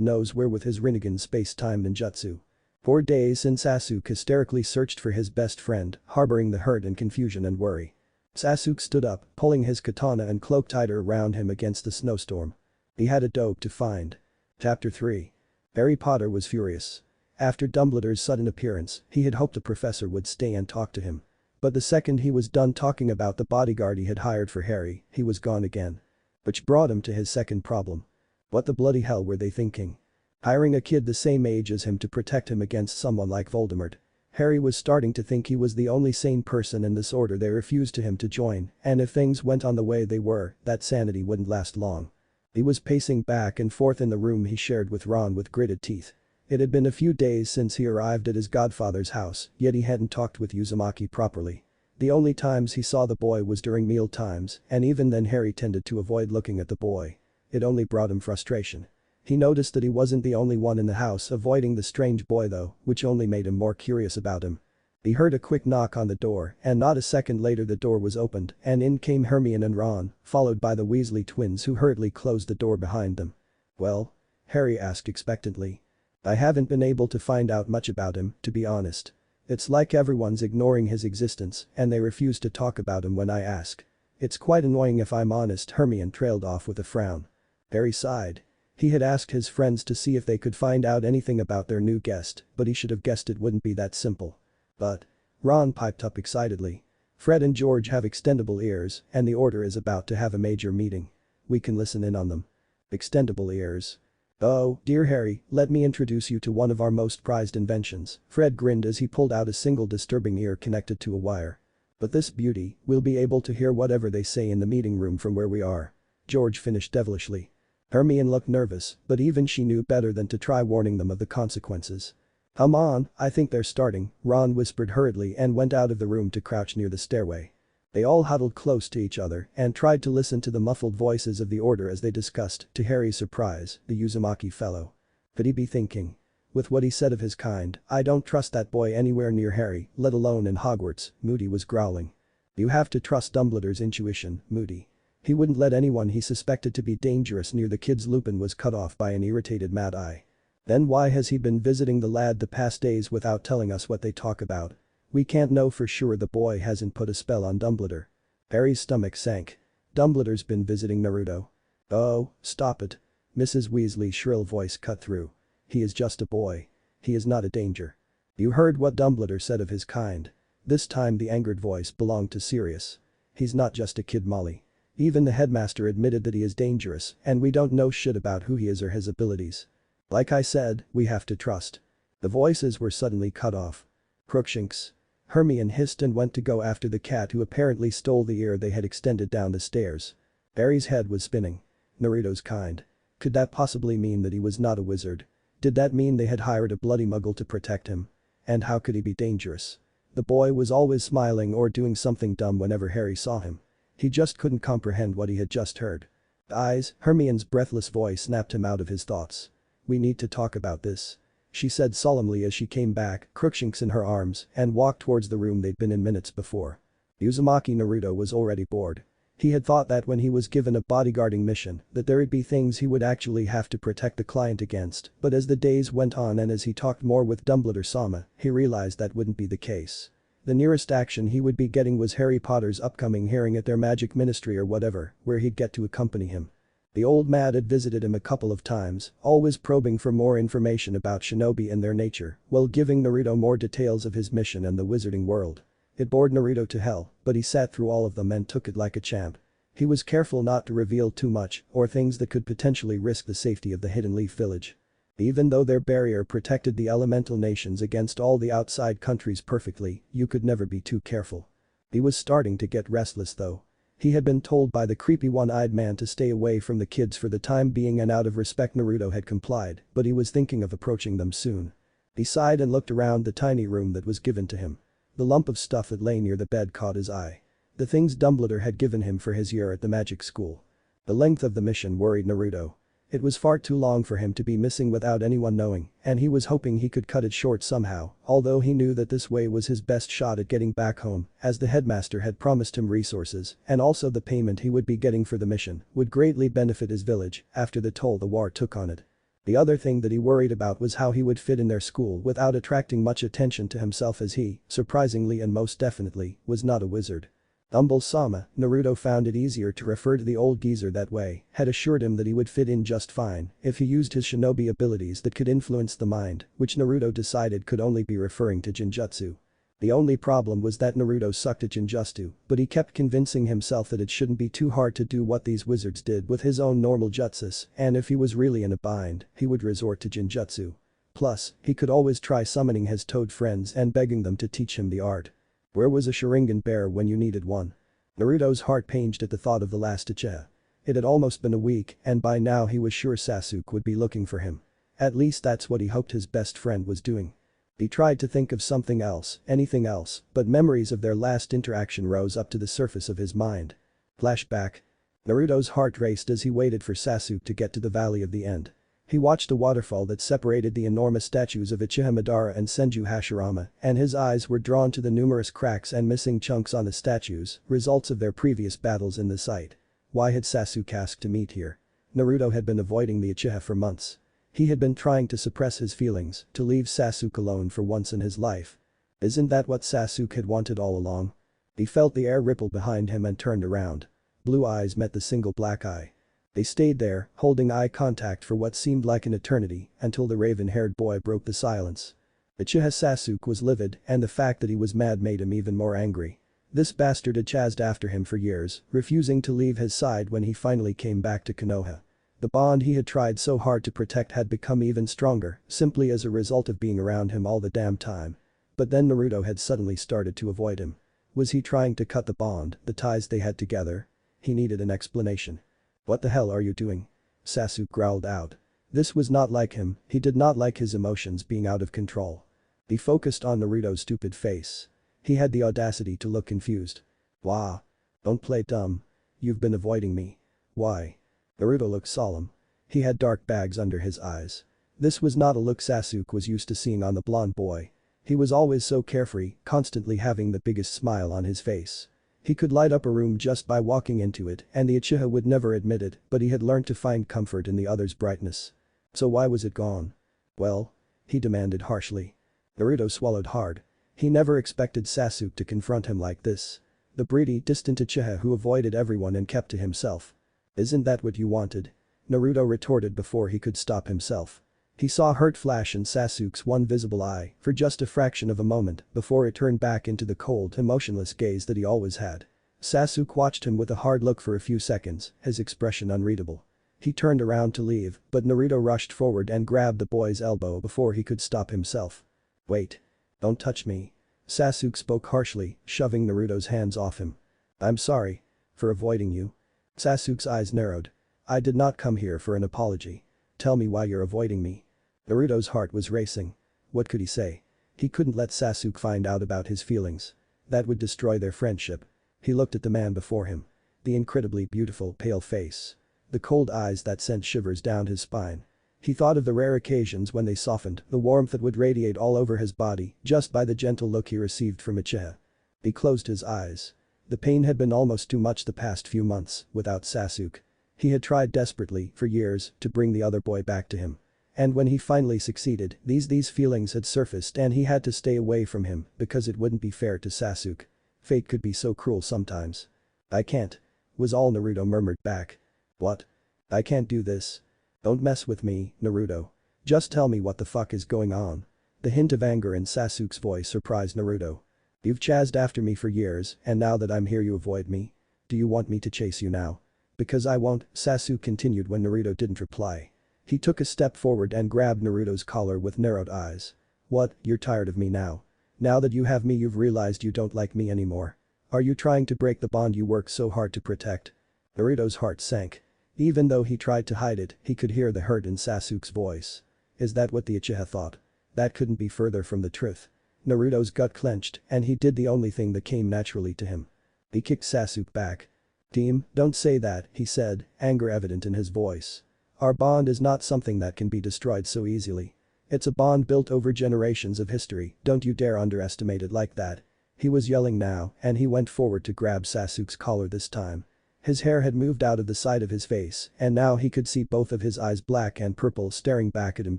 knows where with his Rinnegan space-time ninjutsu. 4 days since Sasuke hysterically searched for his best friend, harboring the hurt and confusion and worry. Sasuke stood up, pulling his katana and cloak tighter around him against the snowstorm. He had a dope to find. Chapter 3. Harry Potter was furious. After Dumbledore's sudden appearance, he had hoped the professor would stay and talk to him. But the second he was done talking about the bodyguard he had hired for Harry, he was gone again. Which brought him to his second problem. What the bloody hell were they thinking? Hiring a kid the same age as him to protect him against someone like Voldemort. Harry was starting to think he was the only sane person in this order. They refused him to join, and if things went on the way they were, that sanity wouldn't last long. He was pacing back and forth in the room he shared with Ron with gritted teeth. It had been a few days since he arrived at his godfather's house, yet he hadn't talked with Uzumaki properly. The only times he saw the boy was during meal times, and even then Harry tended to avoid looking at the boy. It only brought him frustration. He noticed that he wasn't the only one in the house avoiding the strange boy though, which only made him more curious about him. He heard a quick knock on the door, and not a second later the door was opened, and in came Hermione and Ron, followed by the Weasley twins who hurriedly closed the door behind them. Well? Harry asked expectantly. I haven't been able to find out much about him, to be honest. It's like everyone's ignoring his existence, and they refuse to talk about him when I ask. It's quite annoying if I'm honest. Hermione trailed off with a frown. Harry sighed. He had asked his friends to see if they could find out anything about their new guest, but he should have guessed it wouldn't be that simple. But. Ron piped up excitedly. Fred and George have extendable ears, and the Order is about to have a major meeting. We can listen in on them. Extendable ears. Oh, dear Harry, let me introduce you to one of our most prized inventions. Fred grinned as he pulled out a single disturbing ear connected to a wire. But this beauty, we'll be able to hear whatever they say in the meeting room from where we are. George finished devilishly. Hermione looked nervous, but even she knew better than to try warning them of the consequences. Come on, I think they're starting, Ron whispered hurriedly and went out of the room to crouch near the stairway. They all huddled close to each other and tried to listen to the muffled voices of the Order as they discussed, to Harry's surprise, the Uzumaki fellow. Could he be thinking? With what he said of his kind, I don't trust that boy anywhere near Harry, let alone in Hogwarts, Moody was growling. You have to trust Dumbledore's intuition, Moody. He wouldn't let anyone he suspected to be dangerous near the kids. Lupin was cut off by an irritated Mad Eye. Then why has he been visiting the lad the past days without telling us what they talk about? We can't know for sure the boy hasn't put a spell on Dumbledore. Harry's stomach sank. Dumbledore's been visiting Naruto. Oh, stop it. Mrs. Weasley's shrill voice cut through. He is just a boy. He is not a danger. You heard what Dumbledore said of his kind. This time the angered voice belonged to Sirius. He's not just a kid, Molly. Even the headmaster admitted that he is dangerous, and we don't know shit about who he is or his abilities. Like I said, we have to trust. The voices were suddenly cut off. Crookshanks. Hermione hissed and went to go after the cat who apparently stole the ear they had extended down the stairs. Harry's head was spinning. Naruto's kind. Could that possibly mean that he was not a wizard? Did that mean they had hired a bloody muggle to protect him? And how could he be dangerous? The boy was always smiling or doing something dumb whenever Harry saw him. He just couldn't comprehend what he had just heard. Eyes, Hermione's breathless voice snapped him out of his thoughts. We need to talk about this. she said solemnly as she came back, Crookshanks in her arms, and walked towards the room they'd been in minutes before. Uzumaki Naruto was already bored. He had thought that when he was given a bodyguarding mission that there'd be things he would actually have to protect the client against, but as the days went on and as he talked more with Dumbledore-sama, he realized that wouldn't be the case. The nearest action he would be getting was Harry Potter's upcoming hearing at their magic ministry or whatever, where he'd get to accompany him. The old man had visited him a couple of times, always probing for more information about shinobi and their nature, while giving Naruto more details of his mission and the wizarding world. It bored Naruto to hell, but he sat through all of them and took it like a champ. He was careful not to reveal too much or things that could potentially risk the safety of the Hidden Leaf Village. Even though their barrier protected the elemental nations against all the outside countries perfectly, you could never be too careful. He was starting to get restless though. He had been told by the creepy one-eyed man to stay away from the kids for the time being and out of respect Naruto had complied, but he was thinking of approaching them soon. He sighed and looked around the tiny room that was given to him. The lump of stuff that lay near the bed caught his eye. The things Dumbledore had given him for his year at the magic school. The length of the mission worried Naruto. It was far too long for him to be missing without anyone knowing, and he was hoping he could cut it short somehow, although he knew that this way was his best shot at getting back home, as the headmaster had promised him resources, and also the payment he would be getting for the mission would greatly benefit his village after the toll the war took on it. The other thing that he worried about was how he would fit in their school without attracting much attention to himself as he, surprisingly and most definitely, was not a wizard. Dumble-sama, Naruto found it easier to refer to the old geezer that way, had assured him that he would fit in just fine if he used his shinobi abilities that could influence the mind, which Naruto decided could only be referring to Jinjutsu. The only problem was that Naruto sucked at Jinjutsu, but he kept convincing himself that it shouldn't be too hard to do what these wizards did with his own normal jutsus, and if he was really in a bind, he would resort to Jinjutsu. Plus, he could always try summoning his toad friends and begging them to teach him the art. Where was a Sharingan bear when you needed one? Naruto's heart pained at the thought of the last Uchiha. It had almost been a week, and by now he was sure Sasuke would be looking for him. At least that's what he hoped his best friend was doing. He tried to think of something else, anything else, but memories of their last interaction rose up to the surface of his mind. Flashback. Naruto's heart raced as he waited for Sasuke to get to the Valley of the End. He watched a waterfall that separated the enormous statues of Uchiha Madara and Senju Hashirama, and his eyes were drawn to the numerous cracks and missing chunks on the statues, results of their previous battles in the site. Why had Sasuke asked to meet here? Naruto had been avoiding the Uchiha for months. He had been trying to suppress his feelings, to leave Sasuke alone for once in his life. Isn't that what Sasuke had wanted all along? He felt the air ripple behind him and turned around. Blue eyes met the single black eye. They stayed there, holding eye contact for what seemed like an eternity, until the raven-haired boy broke the silence. Uchiha Sasuke was livid, and the fact that he was mad made him even more angry. This bastard had chased after him for years, refusing to leave his side when he finally came back to Konoha. The bond he had tried so hard to protect had become even stronger, simply as a result of being around him all the damn time. But then Naruto had suddenly started to avoid him. Was he trying to cut the bond, the ties they had together? He needed an explanation. What the hell are you doing? Sasuke growled out. This was not like him, he did not like his emotions being out of control. He focused on Naruto's stupid face. He had the audacity to look confused. Wah. Don't play dumb. You've been avoiding me. Why? Naruto looked solemn. He had dark bags under his eyes. This was not a look Sasuke was used to seeing on the blonde boy. He was always so carefree, constantly having the biggest smile on his face. He could light up a room just by walking into it, and the Uchiha would never admit it, but he had learned to find comfort in the other's brightness. So why was it gone? Well? He demanded harshly. Naruto swallowed hard. He never expected Sasuke to confront him like this. The breedy, distant Uchiha who avoided everyone and kept to himself. Isn't that what you wanted? Naruto retorted before he could stop himself. He saw hurt flash in Sasuke's one visible eye for just a fraction of a moment before it turned back into the cold, emotionless gaze that he always had. Sasuke watched him with a hard look for a few seconds, his expression unreadable. He turned around to leave, but Naruto rushed forward and grabbed the boy's elbow before he could stop himself. Wait. Don't touch me. Sasuke spoke harshly, shoving Naruto's hands off him. I'm sorry. For avoiding you. Sasuke's eyes narrowed. I did not come here for an apology. Tell me why you're avoiding me. Naruto's heart was racing. What could he say? He couldn't let Sasuke find out about his feelings. That would destroy their friendship. He looked at the man before him. The incredibly beautiful pale face. The cold eyes that sent shivers down his spine. He thought of the rare occasions when they softened, the warmth that would radiate all over his body just by the gentle look he received from Uchiha. He closed his eyes. The pain had been almost too much the past few months without Sasuke. He had tried desperately for years to bring the other boy back to him. And when he finally succeeded, these feelings had surfaced and he had to stay away from him because it wouldn't be fair to Sasuke. Fate could be so cruel sometimes. "I can't," was all Naruto murmured back. "What? I can't do this. Don't mess with me, Naruto. Just tell me what the fuck is going on." The hint of anger in Sasuke's voice surprised Naruto. "You've chased after me for years and now that I'm here you avoid me? Do you want me to chase you now?" "Because I won't," Sasuke continued when Naruto didn't reply. He took a step forward and grabbed Naruto's collar with narrowed eyes. "What, you're tired of me now? Now that you have me you've realized you don't like me anymore? Are you trying to break the bond you worked so hard to protect?" Naruto's heart sank. Even though he tried to hide it, he could hear the hurt in Sasuke's voice. Is that what the Uchiha thought? That couldn't be further from the truth. Naruto's gut clenched and he did the only thing that came naturally to him. He kicked Sasuke back. "Team, don't say that," he said, anger evident in his voice. "Our bond is not something that can be destroyed so easily. It's a bond built over generations of history, don't you dare underestimate it like that." He was yelling now and he went forward to grab Sasuke's collar this time. His hair had moved out of the side of his face and now he could see both of his eyes black and purple staring back at him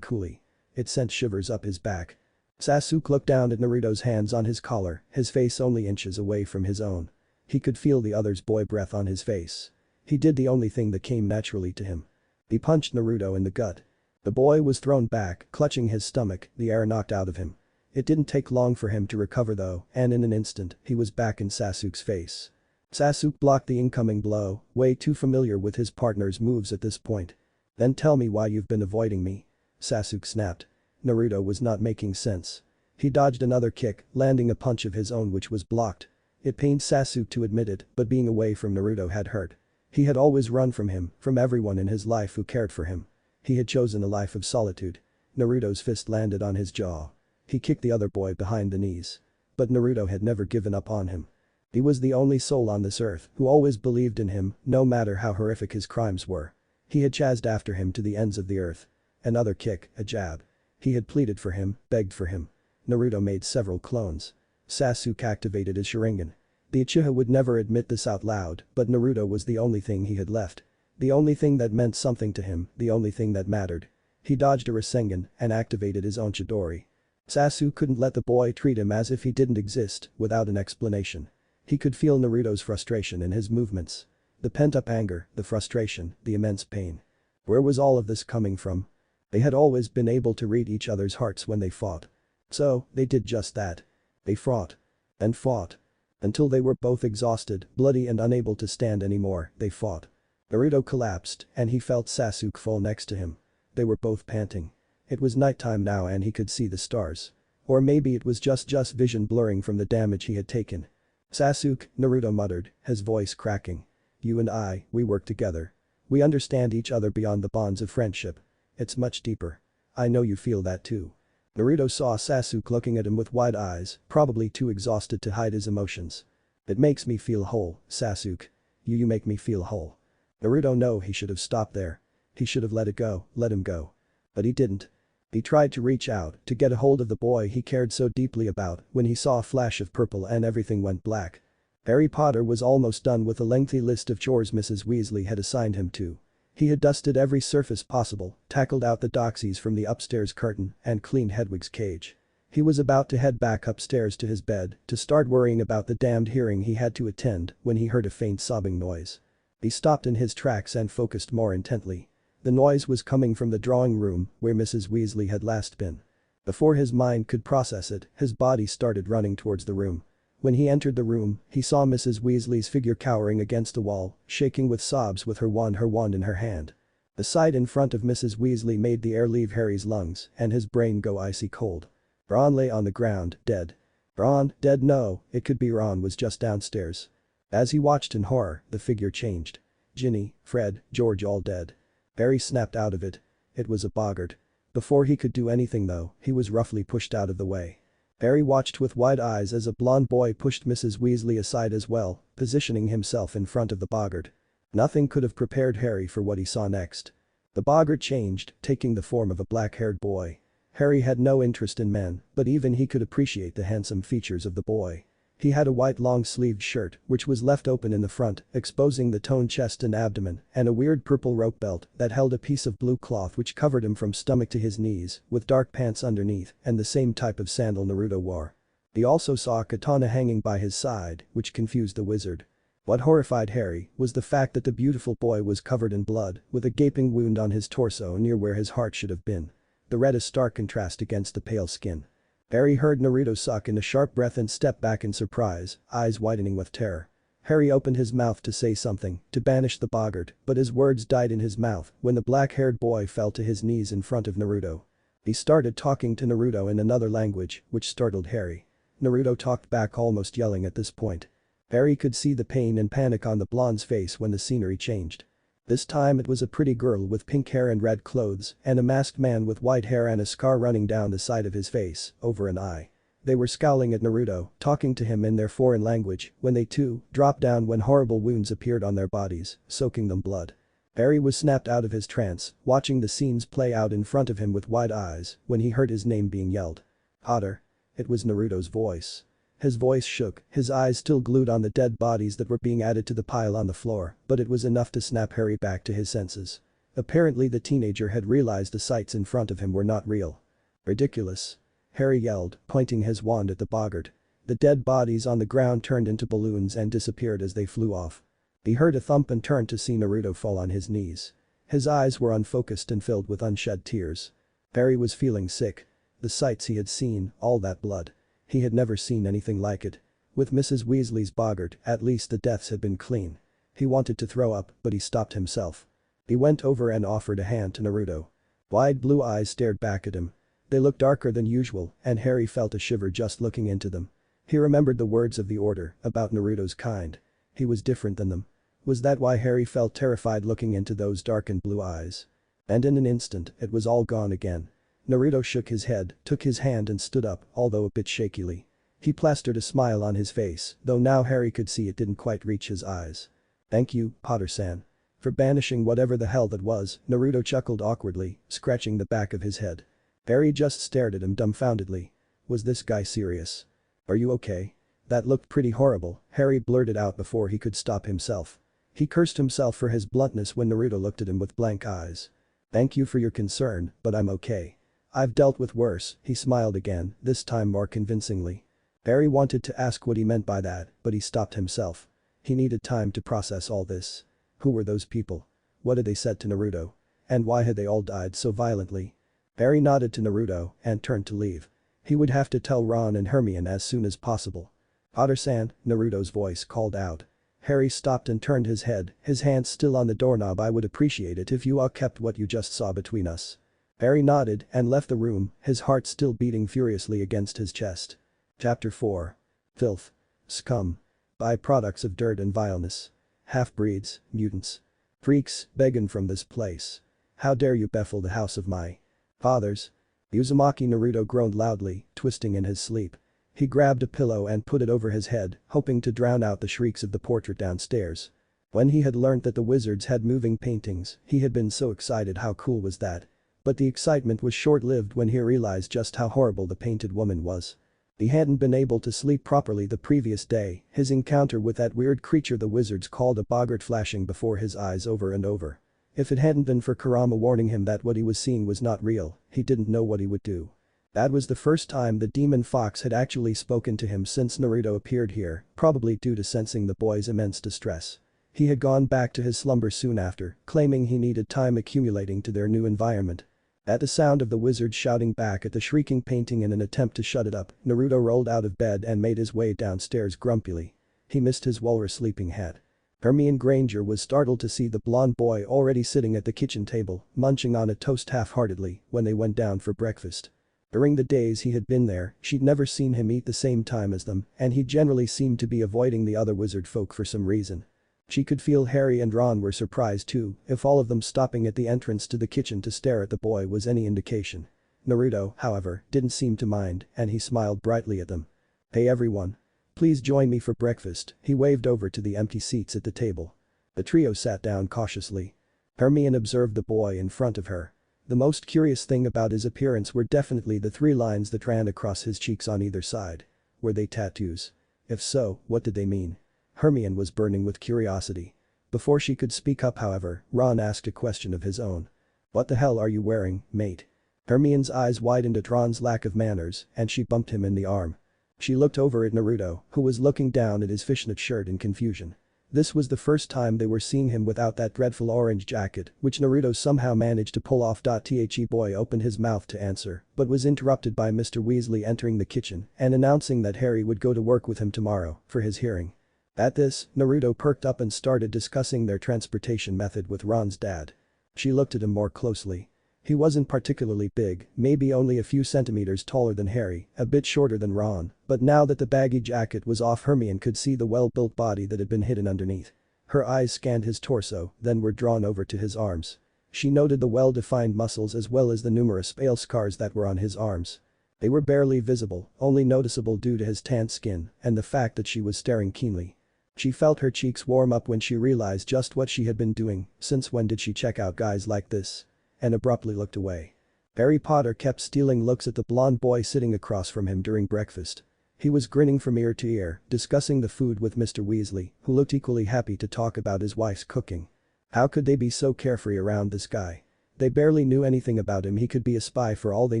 coolly. It sent shivers up his back. Sasuke looked down at Naruto's hands on his collar, his face only inches away from his own. He could feel the other's boy breath on his face. He did the only thing that came naturally to him. He punched Naruto in the gut. The boy was thrown back, clutching his stomach, the air knocked out of him. It didn't take long for him to recover though, and in an instant, he was back in Sasuke's face. Sasuke blocked the incoming blow, way too familiar with his partner's moves at this point. "Then tell me why you've been avoiding me," Sasuke snapped. Naruto was not making sense. He dodged another kick, landing a punch of his own which was blocked. It pained Sasuke to admit it, but being away from Naruto had hurt. He had always run from him, from everyone in his life who cared for him. He had chosen a life of solitude. Naruto's fist landed on his jaw. He kicked the other boy behind the knees. But Naruto had never given up on him. He was the only soul on this earth who always believed in him, no matter how horrific his crimes were. He had chased after him to the ends of the earth. Another kick, a jab. He had pleaded for him, begged for him. Naruto made several clones. Sasuke activated his Sharingan. The Uchiha would never admit this out loud, but Naruto was the only thing he had left. The only thing that meant something to him, the only thing that mattered. He dodged a Rasengan and activated his own Chidori. Sasuke couldn't let the boy treat him as if he didn't exist without an explanation. He could feel Naruto's frustration in his movements. The pent-up anger, the frustration, the immense pain. Where was all of this coming from? They had always been able to read each other's hearts when they fought. So, they did just that. They fought. And fought. Until they were both exhausted, bloody and unable to stand anymore, they fought. Naruto collapsed and he felt Sasuke fall next to him. They were both panting. It was nighttime now and he could see the stars. Or maybe it was just vision blurring from the damage he had taken. "Sasuke," Naruto muttered, his voice cracking. "You and I, we work together. We understand each other beyond the bonds of friendship. It's much deeper. I know you feel that too." Naruto saw Sasuke looking at him with wide eyes, probably too exhausted to hide his emotions. "It makes me feel whole, Sasuke. You make me feel whole." Naruto knew he should have stopped there. He should have let it go, let him go. But he didn't. He tried to reach out, to get a hold of the boy he cared so deeply about when he saw a flash of purple and everything went black. Harry Potter was almost done with a lengthy list of chores Mrs. Weasley had assigned him to. He had dusted every surface possible, tackled out the doxies from the upstairs curtain, and cleaned Hedwig's cage. He was about to head back upstairs to his bed to start worrying about the damned hearing he had to attend when he heard a faint sobbing noise. He stopped in his tracks and focused more intently. The noise was coming from the drawing room where Mrs. Weasley had last been. Before his mind could process it, his body started running towards the room. When he entered the room, he saw Mrs. Weasley's figure cowering against the wall, shaking with sobs with her wand in her hand. The sight in front of Mrs. Weasley made the air leave Harry's lungs and his brain go icy cold. Ron lay on the ground, dead. Ron, dead? No, it could be Ron was just downstairs. As he watched in horror, the figure changed. Ginny, Fred, George all dead. Harry snapped out of it. It was a boggart. Before he could do anything though, he was roughly pushed out of the way. Harry watched with wide eyes as a blonde boy pushed Mrs. Weasley aside as well, positioning himself in front of the boggart. Nothing could have prepared Harry for what he saw next. The boggart changed, taking the form of a black-haired boy. Harry had no interest in men, but even he could appreciate the handsome features of the boy. He had a white long-sleeved shirt, which was left open in the front, exposing the toned chest and abdomen, and a weird purple rope belt that held a piece of blue cloth which covered him from stomach to his knees, with dark pants underneath and the same type of sandal Naruto wore. He also saw a katana hanging by his side, which confused the wizard. What horrified Harry was the fact that the beautiful boy was covered in blood, with a gaping wound on his torso near where his heart should have been. The red is stark contrast against the pale skin. Harry heard Naruto suck in a sharp breath and stepped back in surprise, eyes widening with terror. Harry opened his mouth to say something, to banish the boggart, but his words died in his mouth when the black-haired boy fell to his knees in front of Naruto. He started talking to Naruto in another language, which startled Harry. Naruto talked back, almost yelling at this point. Harry could see the pain and panic on the blonde's face when the scenery changed. This time it was a pretty girl with pink hair and red clothes, and a masked man with white hair and a scar running down the side of his face, over an eye. They were scowling at Naruto, talking to him in their foreign language, when they too dropped down when horrible wounds appeared on their bodies, soaking them blood. Harry was snapped out of his trance, watching the scenes play out in front of him with wide eyes, when he heard his name being yelled. "Potter." It was Naruto's voice. His voice shook, his eyes still glued on the dead bodies that were being added to the pile on the floor, but it was enough to snap Harry back to his senses. Apparently the teenager had realized the sights in front of him were not real. "Ridiculous." Harry yelled, pointing his wand at the boggart. The dead bodies on the ground turned into balloons and disappeared as they flew off. He heard a thump and turned to see Naruto fall on his knees. His eyes were unfocused and filled with unshed tears. Harry was feeling sick. The sights he had seen, all that blood. He had never seen anything like it. With Mrs. Weasley's boggart, at least the deaths had been clean. He wanted to throw up, but he stopped himself. He went over and offered a hand to Naruto. Wide blue eyes stared back at him. They looked darker than usual, and Harry felt a shiver just looking into them. He remembered the words of the order about Naruto's kind. He was different than them. Was that why Harry felt terrified looking into those darkened blue eyes? And in an instant, it was all gone again. Naruto shook his head, took his hand and stood up, although a bit shakily. He plastered a smile on his face, though now Harry could see it didn't quite reach his eyes. "Thank you, Potter-san. For banishing whatever the hell that was," Naruto chuckled awkwardly, scratching the back of his head. Harry just stared at him dumbfoundedly. Was this guy serious? "Are you okay?" "That looked pretty horrible," Harry blurted out before he could stop himself. He cursed himself for his bluntness when Naruto looked at him with blank eyes. "Thank you for your concern, but I'm okay. I've dealt with worse," he smiled again, this time more convincingly. Harry wanted to ask what he meant by that, but he stopped himself. He needed time to process all this. Who were those people? What had they said to Naruto? And why had they all died so violently? Harry nodded to Naruto and turned to leave. He would have to tell Ron and Hermione as soon as possible. "Potter-san," Naruto's voice called out. Harry stopped and turned his head, his hands still on the doorknob. "I would appreciate it if you all kept what you just saw between us." Harry nodded and left the room, his heart still beating furiously against his chest. Chapter 4. Filth. Scum. Byproducts of dirt and vileness. Half-breeds, mutants. Freaks, begging from this place. How dare you befool the house of my fathers? Uzumaki. Naruto groaned loudly, twisting in his sleep. He grabbed a pillow and put it over his head, hoping to drown out the shrieks of the portrait downstairs. When he had learnt that the wizards had moving paintings, he had been so excited. How cool was that? But the excitement was short-lived when he realized just how horrible the painted woman was. He hadn't been able to sleep properly the previous day, his encounter with that weird creature the wizards called a boggart flashing before his eyes over and over. If it hadn't been for Kurama warning him that what he was seeing was not real, he didn't know what he would do. That was the first time the demon fox had actually spoken to him since Naruto appeared here, probably due to sensing the boy's immense distress. He had gone back to his slumber soon after, claiming he needed time accumulating to their new environment. At the sound of the wizard shouting back at the shrieking painting in an attempt to shut it up, Naruto rolled out of bed and made his way downstairs grumpily. He missed his walrus sleeping hat. Hermione Granger was startled to see the blonde boy already sitting at the kitchen table, munching on a toast half-heartedly when they went down for breakfast. During the days he had been there, she'd never seen him eat the same time as them, and he generally seemed to be avoiding the other wizard folk for some reason. She could feel Harry and Ron were surprised too, if all of them stopping at the entrance to the kitchen to stare at the boy was any indication. Naruto, however, didn't seem to mind, and he smiled brightly at them. "Hey everyone. Please join me for breakfast," he waved over to the empty seats at the table. The trio sat down cautiously. Hermione observed the boy in front of her. The most curious thing about his appearance were definitely the 3 lines that ran across his cheeks on either side. Were they tattoos? If so, what did they mean? Hermione was burning with curiosity. Before she could speak up, however, Ron asked a question of his own. "What the hell are you wearing, mate?" Hermione's eyes widened at Ron's lack of manners and she bumped him in the arm. She looked over at Naruto, who was looking down at his fishnet shirt in confusion. This was the first time they were seeing him without that dreadful orange jacket, which Naruto somehow managed to pull off. The boy opened his mouth to answer, but was interrupted by Mr. Weasley entering the kitchen and announcing that Harry would go to work with him tomorrow for his hearing. At this, Naruto perked up and started discussing their transportation method with Ron's dad. She looked at him more closely. He wasn't particularly big, maybe only a few centimeters taller than Harry, a bit shorter than Ron, but now that the baggy jacket was off, Hermione could see the well-built body that had been hidden underneath. Her eyes scanned his torso, then were drawn over to his arms. She noted the well-defined muscles as well as the numerous pale scars that were on his arms. They were barely visible, only noticeable due to his tanned skin and the fact that she was staring keenly. She felt her cheeks warm up when she realized just what she had been doing. Since when did she check out guys like this? And abruptly looked away. Harry Potter kept stealing looks at the blonde boy sitting across from him during breakfast. He was grinning from ear to ear, discussing the food with Mr. Weasley, who looked equally happy to talk about his wife's cooking. How could they be so carefree around this guy? They barely knew anything about him. He could be a spy for all they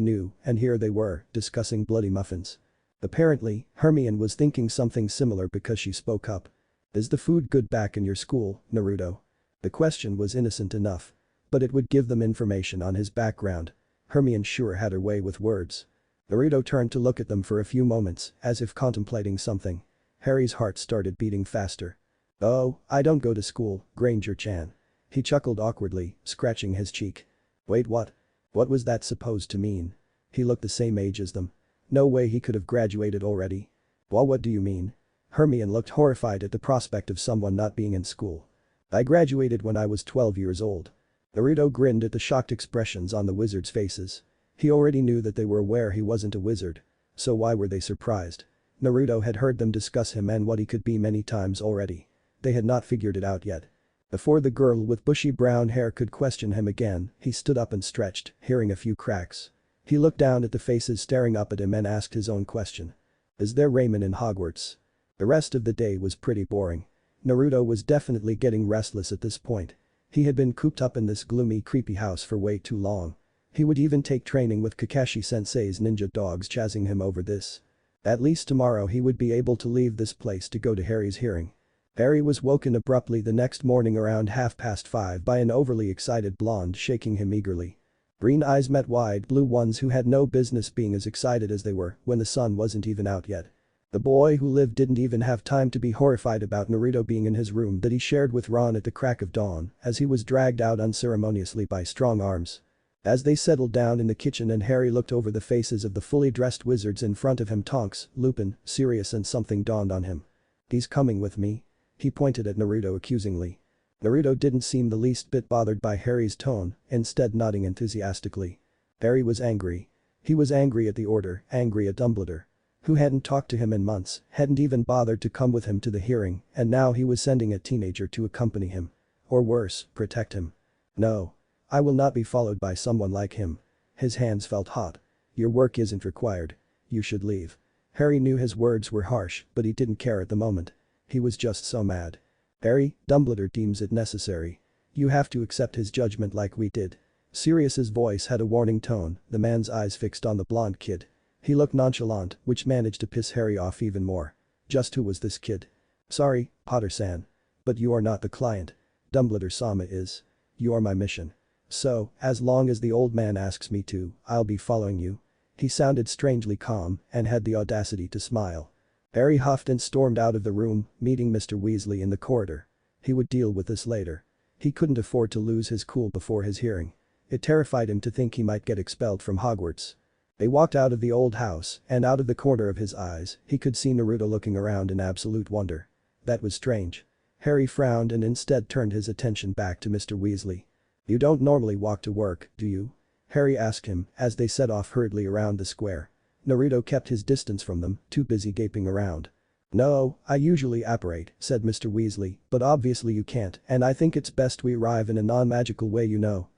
knew, and here they were, discussing bloody muffins. Apparently, Hermione was thinking something similar because she spoke up. "Is the food good back in your school, Naruto?" The question was innocent enough. But it would give them information on his background. Hermione sure had her way with words. Naruto turned to look at them for a few moments, as if contemplating something. Harry's heart started beating faster. "Oh, I don't go to school, Granger-chan." He chuckled awkwardly, scratching his cheek. "Wait, what? What was that supposed to mean?" He looked the same age as them. No way he could have graduated already. "Well, what do you mean?" Hermione looked horrified at the prospect of someone not being in school. "I graduated when I was 12 years old." Naruto grinned at the shocked expressions on the wizards' faces. He already knew that they were aware he wasn't a wizard. So why were they surprised? Naruto had heard them discuss him and what he could be many times already. They had not figured it out yet. Before the girl with bushy brown hair could question him again, he stood up and stretched, hearing a few cracks. He looked down at the faces staring up at him and asked his own question. "Is there ramen in Hogwarts?" The rest of the day was pretty boring. Naruto was definitely getting restless at this point. He had been cooped up in this gloomy, creepy house for way too long. He would even take training with Kakashi-sensei's ninja dogs, chasing him over this. At least tomorrow he would be able to leave this place to go to Harry's hearing. Harry was woken abruptly the next morning around 5:30 by an overly excited blonde shaking him eagerly. Green eyes met wide blue ones who had no business being as excited as they were when the sun wasn't even out yet. The boy who lived didn't even have time to be horrified about Naruto being in his room that he shared with Ron at the crack of dawn as he was dragged out unceremoniously by strong arms. As they settled down in the kitchen and Harry looked over the faces of the fully dressed wizards in front of him, Tonks, Lupin, Sirius, and something dawned on him. "He's coming with me?" He pointed at Naruto accusingly. Naruto didn't seem the least bit bothered by Harry's tone, instead nodding enthusiastically. Harry was angry. He was angry at the Order, angry at Dumbledore, who hadn't talked to him in months, hadn't even bothered to come with him to the hearing, and now he was sending a teenager to accompany him. Or worse, protect him. "No. I will not be followed by someone like him." His hands felt hot. "Your work isn't required. You should leave." Harry knew his words were harsh, but he didn't care at the moment. He was just so mad. "Harry, Dumbledore deems it necessary. You have to accept his judgment like we did." Sirius's voice had a warning tone, the man's eyes fixed on the blonde kid. He looked nonchalant, which managed to piss Harry off even more. Just who was this kid? "Sorry, Potter-san. But you are not the client. Dumbledore-sama is. You are my mission. So, as long as the old man asks me to, I'll be following you." He sounded strangely calm and had the audacity to smile. Harry huffed and stormed out of the room, meeting Mr. Weasley in the corridor. He would deal with this later. He couldn't afford to lose his cool before his hearing. It terrified him to think he might get expelled from Hogwarts. They walked out of the old house, and out of the corner of his eyes, he could see Naruto looking around in absolute wonder. That was strange. Harry frowned and instead turned his attention back to Mr. Weasley. "You don't normally walk to work, do you?" Harry asked him as they set off hurriedly around the square. Naruto kept his distance from them, too busy gaping around. "No, I usually apparate," said Mr. Weasley, "but obviously you can't, and I think it's best we arrive in a non-magical way,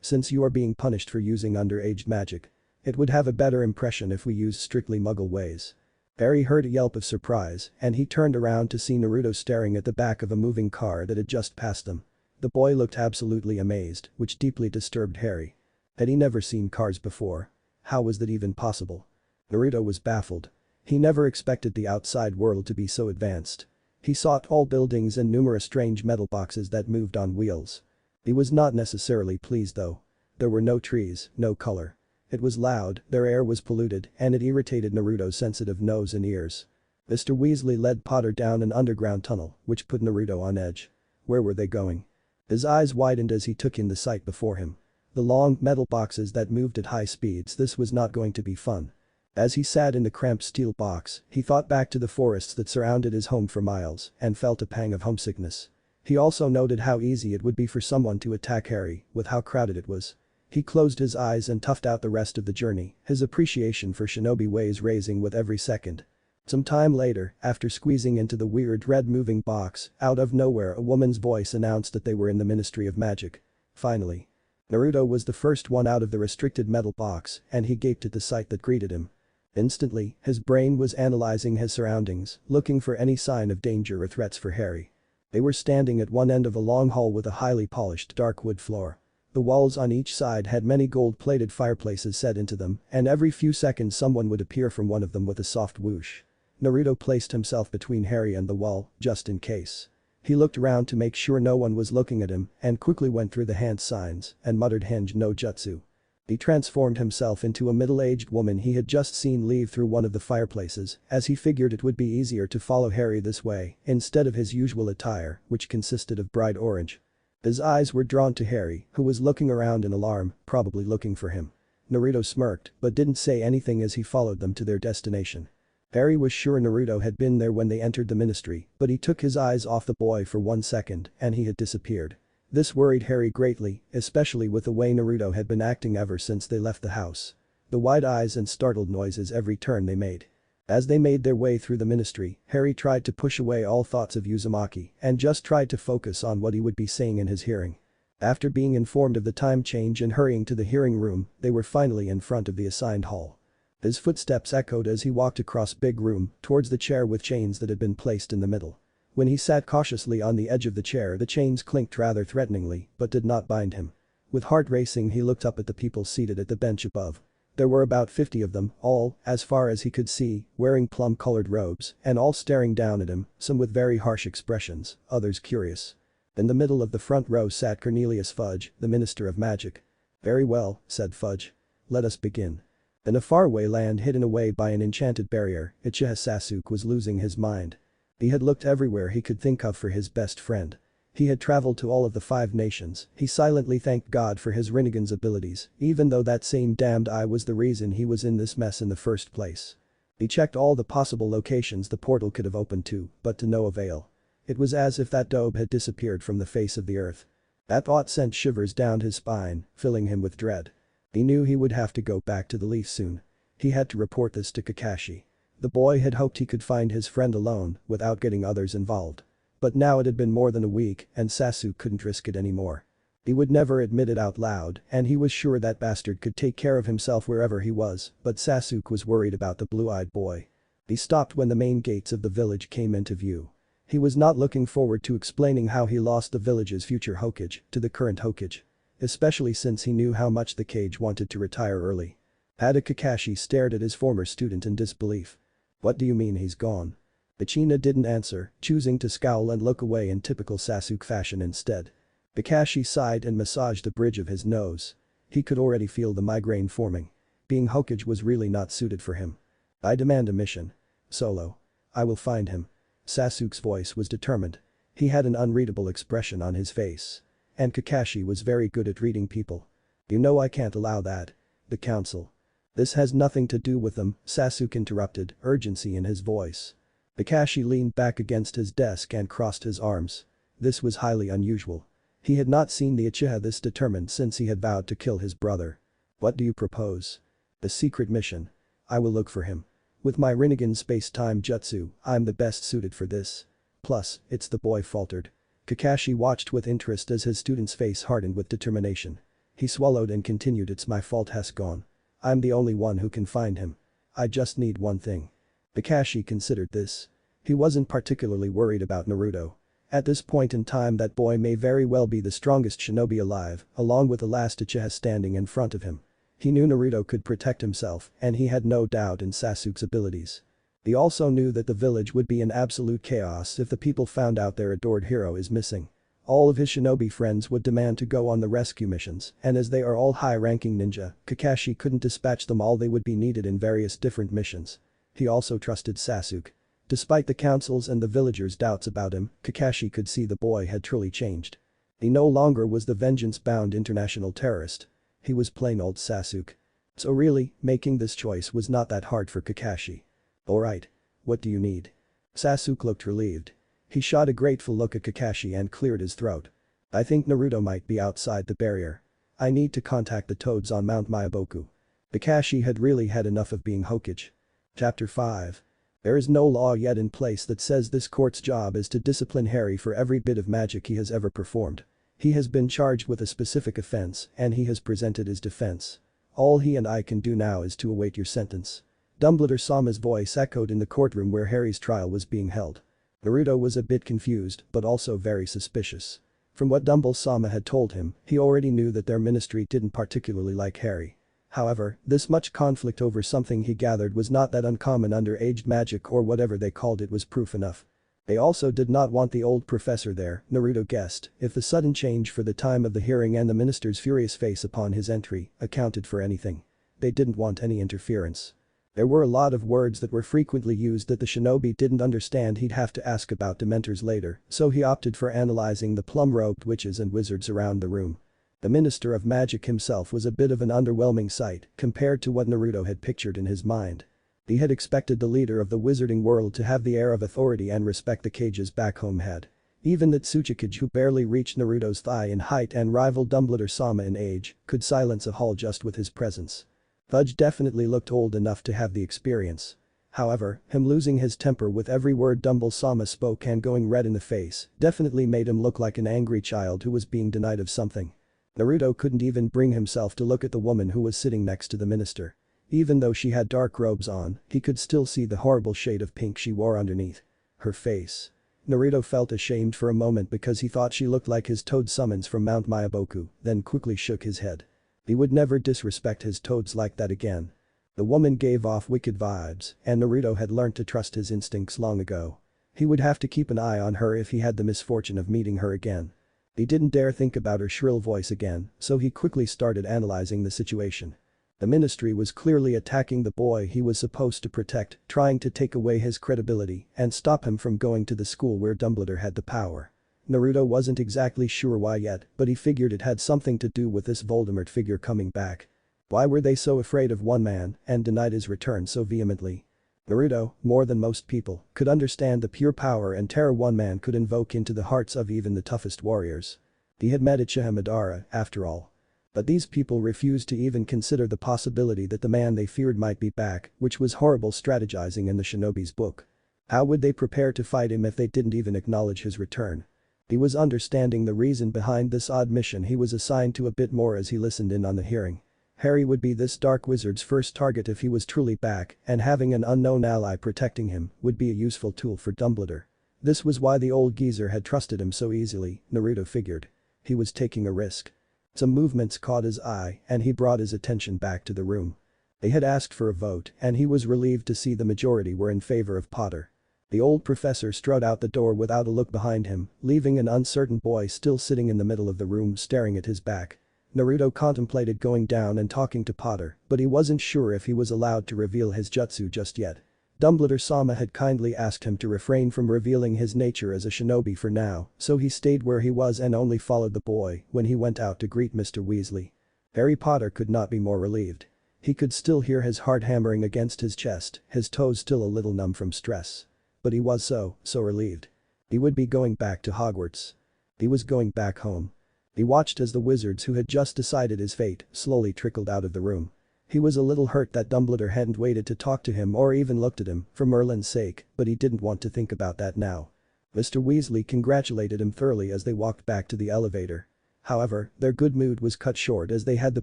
since you are being punished for using underage magic. It would have a better impression if we used strictly muggle ways." Harry heard a yelp of surprise, and he turned around to see Naruto staring at the back of a moving car that had just passed them. The boy looked absolutely amazed, which deeply disturbed Harry. Had he never seen cars before? How was that even possible? Naruto was baffled. He never expected the outside world to be so advanced. He saw tall buildings and numerous strange metal boxes that moved on wheels. He was not necessarily pleased though. There were no trees, no color. It was loud, their air was polluted, and it irritated Naruto's sensitive nose and ears. Mr. Weasley led Potter down an underground tunnel, which put Naruto on edge. Where were they going? His eyes widened as he took in the sight before him. The long, metal boxes that moved at high speeds. This was not going to be fun. As he sat in the cramped steel box, he thought back to the forests that surrounded his home for miles and felt a pang of homesickness. He also noted how easy it would be for someone to attack Harry, with how crowded it was. He closed his eyes and toughed out the rest of the journey, his appreciation for shinobi ways raising with every second. Some time later, after squeezing into the weird red moving box, out of nowhere a woman's voice announced that they were in the Ministry of Magic. Finally. Naruto was the first one out of the restricted metal box, and he gaped at the sight that greeted him. Instantly, his brain was analyzing his surroundings, looking for any sign of danger or threats for Harry. They were standing at one end of a long hall with a highly polished dark wood floor. The walls on each side had many gold-plated fireplaces set into them, and every few seconds someone would appear from one of them with a soft whoosh. Naruto placed himself between Harry and the wall, just in case. He looked around to make sure no one was looking at him and quickly went through the hand signs and muttered Henge no Jutsu. He transformed himself into a middle-aged woman he had just seen leave through one of the fireplaces, as he figured it would be easier to follow Harry this way instead of his usual attire, which consisted of bright orange. His eyes were drawn to Harry, who was looking around in alarm, probably looking for him. Naruto smirked but didn't say anything as he followed them to their destination. Harry was sure Naruto had been there when they entered the ministry, but he took his eyes off the boy for 1 second and he had disappeared. This worried Harry greatly, especially with the way Naruto had been acting ever since they left the house. The wide eyes and startled noises every turn they made. As they made their way through the ministry, Harry tried to push away all thoughts of Uzumaki and just tried to focus on what he would be saying in his hearing. After being informed of the time change and hurrying to the hearing room, they were finally in front of the assigned hall. His footsteps echoed as he walked across big room towards the chair with chains that had been placed in the middle. When he sat cautiously on the edge of the chair, the chains clinked rather threateningly but did not bind him. With heart racing, he looked up at the people seated at the bench above. There were about 50 of them, all, as far as he could see, wearing plum-colored robes and all staring down at him, some with very harsh expressions, others curious. In the middle of the front row sat Cornelius Fudge, the Minister of Magic. "Very well," said Fudge. "Let us begin." In a faraway land hidden away by an enchanted barrier, Uchiha Sasuke was losing his mind. He had looked everywhere he could think of for his best friend. He had traveled to all of the 5 nations, he silently thanked God for his Rinnegan's abilities, even though that same damned eye was the reason he was in this mess in the first place. He checked all the possible locations the portal could have opened to, but to no avail. It was as if that dobe had disappeared from the face of the earth. That thought sent shivers down his spine, filling him with dread. He knew he would have to go back to the Leaf soon. He had to report this to Kakashi. The boy had hoped he could find his friend alone without getting others involved. But now it had been more than a week and Sasuke couldn't risk it anymore. He would never admit it out loud and he was sure that bastard could take care of himself wherever he was, but Sasuke was worried about the blue-eyed boy. He stopped when the main gates of the village came into view. He was not looking forward to explaining how he lost the village's future Hokage to the current Hokage. Especially since he knew how much the Kage wanted to retire early. Ada Kakashi stared at his former student in disbelief. "What do you mean he's gone?" Ichina didn't answer, choosing to scowl and look away in typical Sasuke fashion instead. Kakashi sighed and massaged the bridge of his nose. He could already feel the migraine forming. Being Hokage was really not suited for him. "I demand a mission. Solo. I will find him." Sasuke's voice was determined. He had an unreadable expression on his face. And Kakashi was very good at reading people. "You know I can't allow that. The council." "This has nothing to do with them," Sasuke interrupted, urgency in his voice. Kakashi leaned back against his desk and crossed his arms. This was highly unusual. He had not seen the Uchiha this determined since he had vowed to kill his brother. "What do you propose?" "A secret mission. I will look for him." With my Rinnegan space-time jutsu, I'm the best suited for this. Plus, it's the boy faltered. Kakashi watched with interest as his student's face hardened with determination. He swallowed and continued, it's my fault has gone. I'm the only one who can find him. I just need one thing. Kakashi considered this. He wasn't particularly worried about Naruto. At this point in time that boy may very well be the strongest shinobi alive, along with the last Uchiha standing in front of him. He knew Naruto could protect himself and he had no doubt in Sasuke's abilities. He also knew that the village would be in absolute chaos if the people found out their adored hero is missing. All of his shinobi friends would demand to go on the rescue missions, and as they are all high-ranking ninja, Kakashi couldn't dispatch them all, they would be needed in various different missions. He also trusted Sasuke. Despite the council's and the villagers' doubts about him, Kakashi could see the boy had truly changed. He no longer was the vengeance-bound international terrorist. He was plain old Sasuke. So really, making this choice was not that hard for Kakashi. Alright. What do you need? Sasuke looked relieved. He shot a grateful look at Kakashi and cleared his throat. I think Naruto might be outside the barrier. I need to contact the toads on Mount Myaboku. Kakashi had really had enough of being Hokage. Chapter 5. There is no law yet in place that says this court's job is to discipline Harry for every bit of magic he has ever performed. He has been charged with a specific offense and he has presented his defense. All he and I can do now is to await your sentence. Dumbledore-sama's voice echoed in the courtroom where Harry's trial was being held. Naruto was a bit confused but also very suspicious. From what Dumbledore-sama had told him, he already knew that their ministry didn't particularly like Harry. However, this much conflict over something he gathered was not that uncommon under-aged magic or whatever they called it was proof enough. They also did not want the old professor there, Naruto guessed, if the sudden change for the time of the hearing and the minister's furious face upon his entry accounted for anything. They didn't want any interference. There were a lot of words that were frequently used that the shinobi didn't understand. He'd have to ask about dementors later, so he opted for analyzing the plum-robed witches and wizards around the room. The Minister of Magic himself was a bit of an underwhelming sight compared to what Naruto had pictured in his mind. He had expected the leader of the wizarding world to have the air of authority and respect the Kages back home had. Even that Tsuchikage, who barely reached Naruto's thigh in height and rivaled Dumbledore-sama in age, could silence a hall just with his presence. Fudge definitely looked old enough to have the experience. However, him losing his temper with every word Dumbledore-sama spoke and going red in the face definitely made him look like an angry child who was being denied of something. Naruto couldn't even bring himself to look at the woman who was sitting next to the minister. Even though she had dark robes on, he could still see the horrible shade of pink she wore underneath. Her face. Naruto felt ashamed for a moment because he thought she looked like his toad summons from Mount Myaboku, then quickly shook his head. He would never disrespect his toads like that again. The woman gave off wicked vibes, and Naruto had learned to trust his instincts long ago. He would have to keep an eye on her if he had the misfortune of meeting her again. He didn't dare think about her shrill voice again, so he quickly started analyzing the situation. The ministry was clearly attacking the boy he was supposed to protect, trying to take away his credibility and stop him from going to the school where Dumbledore had the power. Naruto wasn't exactly sure why yet, but he figured it had something to do with this Voldemort figure coming back. Why were they so afraid of one man and denied his return so vehemently? Naruto, more than most people, could understand the pure power and terror one man could invoke into the hearts of even the toughest warriors. He had met Uchiha Madara, after all. But these people refused to even consider the possibility that the man they feared might be back, which was horrible strategizing in the shinobi's book. How would they prepare to fight him if they didn't even acknowledge his return? He was understanding the reason behind this odd mission he was assigned to a bit more as he listened in on the hearing. Harry would be this dark wizard's first target if he was truly back, and having an unknown ally protecting him would be a useful tool for Dumbledore. This was why the old geezer had trusted him so easily, Naruto figured. He was taking a risk. Some movements caught his eye and he brought his attention back to the room. They had asked for a vote and he was relieved to see the majority were in favor of Potter. The old professor strode out the door without a look behind him, leaving an uncertain boy still sitting in the middle of the room staring at his back. Naruto contemplated going down and talking to Potter, but he wasn't sure if he was allowed to reveal his jutsu just yet. Dumbledore-sama had kindly asked him to refrain from revealing his nature as a shinobi for now, so he stayed where he was and only followed the boy when he went out to greet Mr. Weasley. Harry Potter could not be more relieved. He could still hear his heart hammering against his chest, his toes still a little numb from stress. But he was so relieved. He would be going back to Hogwarts. He was going back home. He watched as the wizards who had just decided his fate slowly trickled out of the room. He was a little hurt that Dumbledore hadn't waited to talk to him or even looked at him for Merlin's sake, but he didn't want to think about that now. Mr. Weasley congratulated him thoroughly as they walked back to the elevator. However, their good mood was cut short as they had the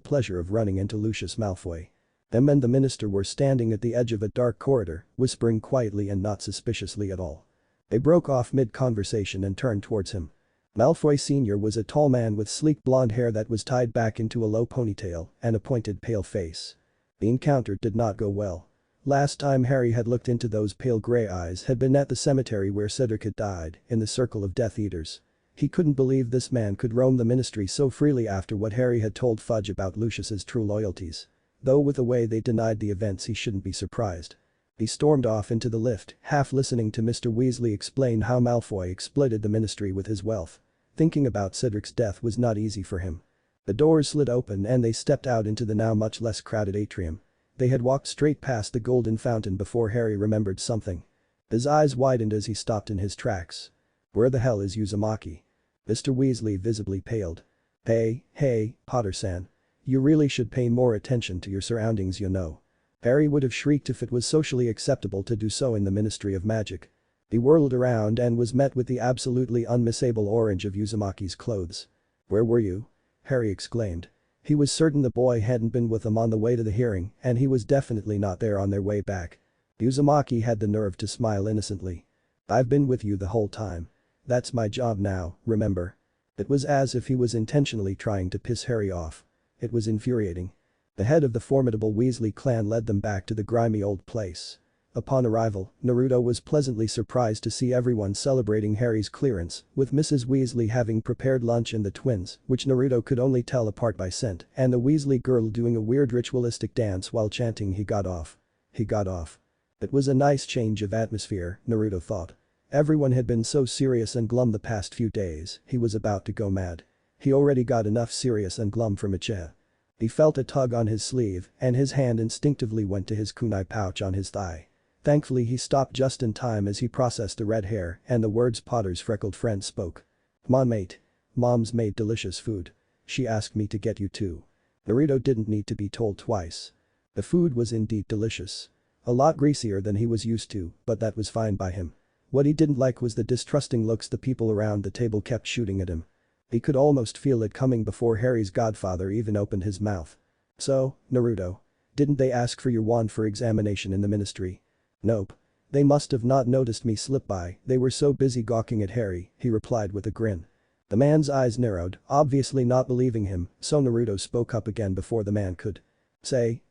pleasure of running into Lucius Malfoy. Them and the minister were standing at the edge of a dark corridor, whispering quietly and not suspiciously at all. They broke off mid-conversation and turned towards him. Malfoy Sr. was a tall man with sleek blonde hair that was tied back into a low ponytail and a pointed pale face. The encounter did not go well. Last time Harry had looked into those pale grey eyes had been at the cemetery where Cedric had died, in the circle of Death Eaters. He couldn't believe this man could roam the ministry so freely after what Harry had told Fudge about Lucius's true loyalties. Though with the way they denied the events he shouldn't be surprised. He stormed off into the lift, half listening to Mr. Weasley explain how Malfoy exploited the ministry with his wealth. Thinking about Cedric's death was not easy for him. The doors slid open and they stepped out into the now much less crowded atrium. They had walked straight past the golden fountain before Harry remembered something. His eyes widened as he stopped in his tracks. Where the hell is Uzumaki? Mr. Weasley visibly paled. Hey, Potter-san. You really should pay more attention to your surroundings, you know. Harry would have shrieked if it was socially acceptable to do so in the Ministry of Magic. He whirled around and was met with the absolutely unmissable orange of Uzumaki's clothes. Where were you? Harry exclaimed. He was certain the boy hadn't been with them on the way to the hearing and he was definitely not there on their way back. Uzumaki had the nerve to smile innocently. I've been with you the whole time. That's my job now, remember? It was as if he was intentionally trying to piss Harry off. It was infuriating. The head of the formidable Weasley clan led them back to the grimy old place. Upon arrival, Naruto was pleasantly surprised to see everyone celebrating Harry's clearance, with Mrs. Weasley having prepared lunch and the twins, which Naruto could only tell apart by scent, and the Weasley girl doing a weird ritualistic dance while chanting "He got off. He got off." It was a nice change of atmosphere, Naruto thought. Everyone had been so serious and glum the past few days, he was about to go mad. He already got enough serious and glum from Ichigo. He felt a tug on his sleeve, and his hand instinctively went to his kunai pouch on his thigh. Thankfully he stopped just in time as he processed the red hair and the words Potter's freckled friend spoke. "Come on mate. Mom's made delicious food. She asked me to get you too." Naruto didn't need to be told twice. The food was indeed delicious. A lot greasier than he was used to, but that was fine by him. What he didn't like was the distrusting looks the people around the table kept shooting at him. He could almost feel it coming before Harry's godfather even opened his mouth. "So, Naruto. Didn't they ask for your wand for examination in the ministry?" "Nope. They must have not noticed me slip by, they were so busy gawking at Harry," he replied with a grin. The man's eyes narrowed, obviously not believing him, so Naruto spoke up again before the man could. Say,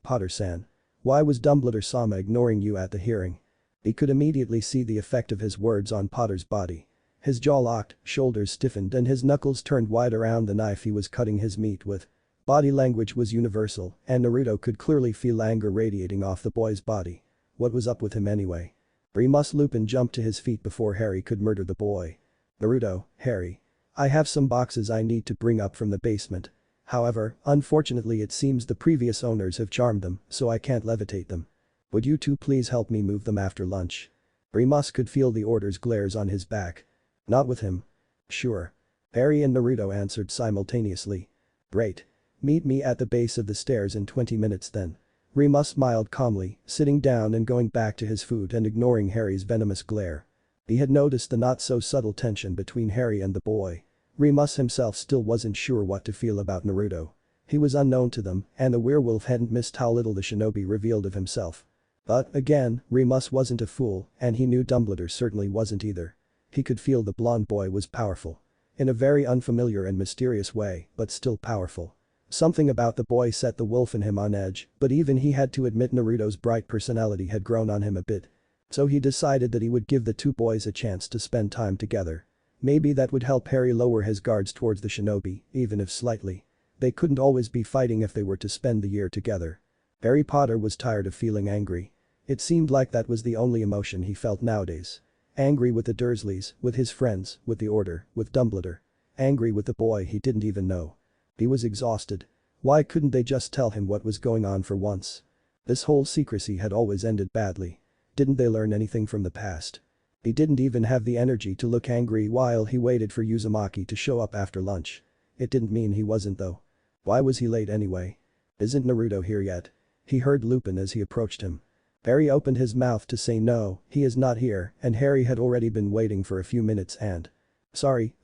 Potter-san. Why was Dumbledore-sama ignoring you at the hearing?" He could immediately see the effect of his words on Potter's body. His jaw locked, shoulders stiffened and his knuckles turned wide around the knife he was cutting his meat with. Body language was universal, and Naruto could clearly feel anger radiating off the boy's body. What was up with him anyway? Remus Lupin jumped to his feet before Harry could murder the boy. "Naruto, Harry. I have some boxes I need to bring up from the basement. However, unfortunately it seems the previous owners have charmed them, so I can't levitate them. Would you two please help me move them after lunch?" Remus could feel the order's glares on his back. "Not with him." "Sure." Harry and Naruto answered simultaneously. "Great. Meet me at the base of the stairs in 20 minutes then." Remus smiled calmly, sitting down and going back to his food and ignoring Harry's venomous glare. He had noticed the not-so-subtle tension between Harry and the boy. Remus himself still wasn't sure what to feel about Naruto. He was unknown to them, and the werewolf hadn't missed how little the shinobi revealed of himself. But, again, Remus wasn't a fool, and he knew Dumbledore certainly wasn't either. He could feel the blonde boy was powerful. In a very unfamiliar and mysterious way, but still powerful. Something about the boy set the wolf in him on edge, but even he had to admit Naruto's bright personality had grown on him a bit. So he decided that he would give the two boys a chance to spend time together. Maybe that would help Harry lower his guards towards the shinobi, even if slightly. They couldn't always be fighting if they were to spend the year together. Harry Potter was tired of feeling angry. It seemed like that was the only emotion he felt nowadays. Angry with the Dursleys, with his friends, with the Order, with Dumbledore. Angry with the boy he didn't even know. He was exhausted. Why couldn't they just tell him what was going on for once? This whole secrecy had always ended badly. Didn't they learn anything from the past? He didn't even have the energy to look angry while he waited for Uzumaki to show up after lunch. It didn't mean he wasn't though. Why was he late anyway? Isn't Naruto here yet? He heard Lupin as he approached him. Harry opened his mouth to say no, he is not here, and Harry had already been waiting for a few minutes and… Sorry.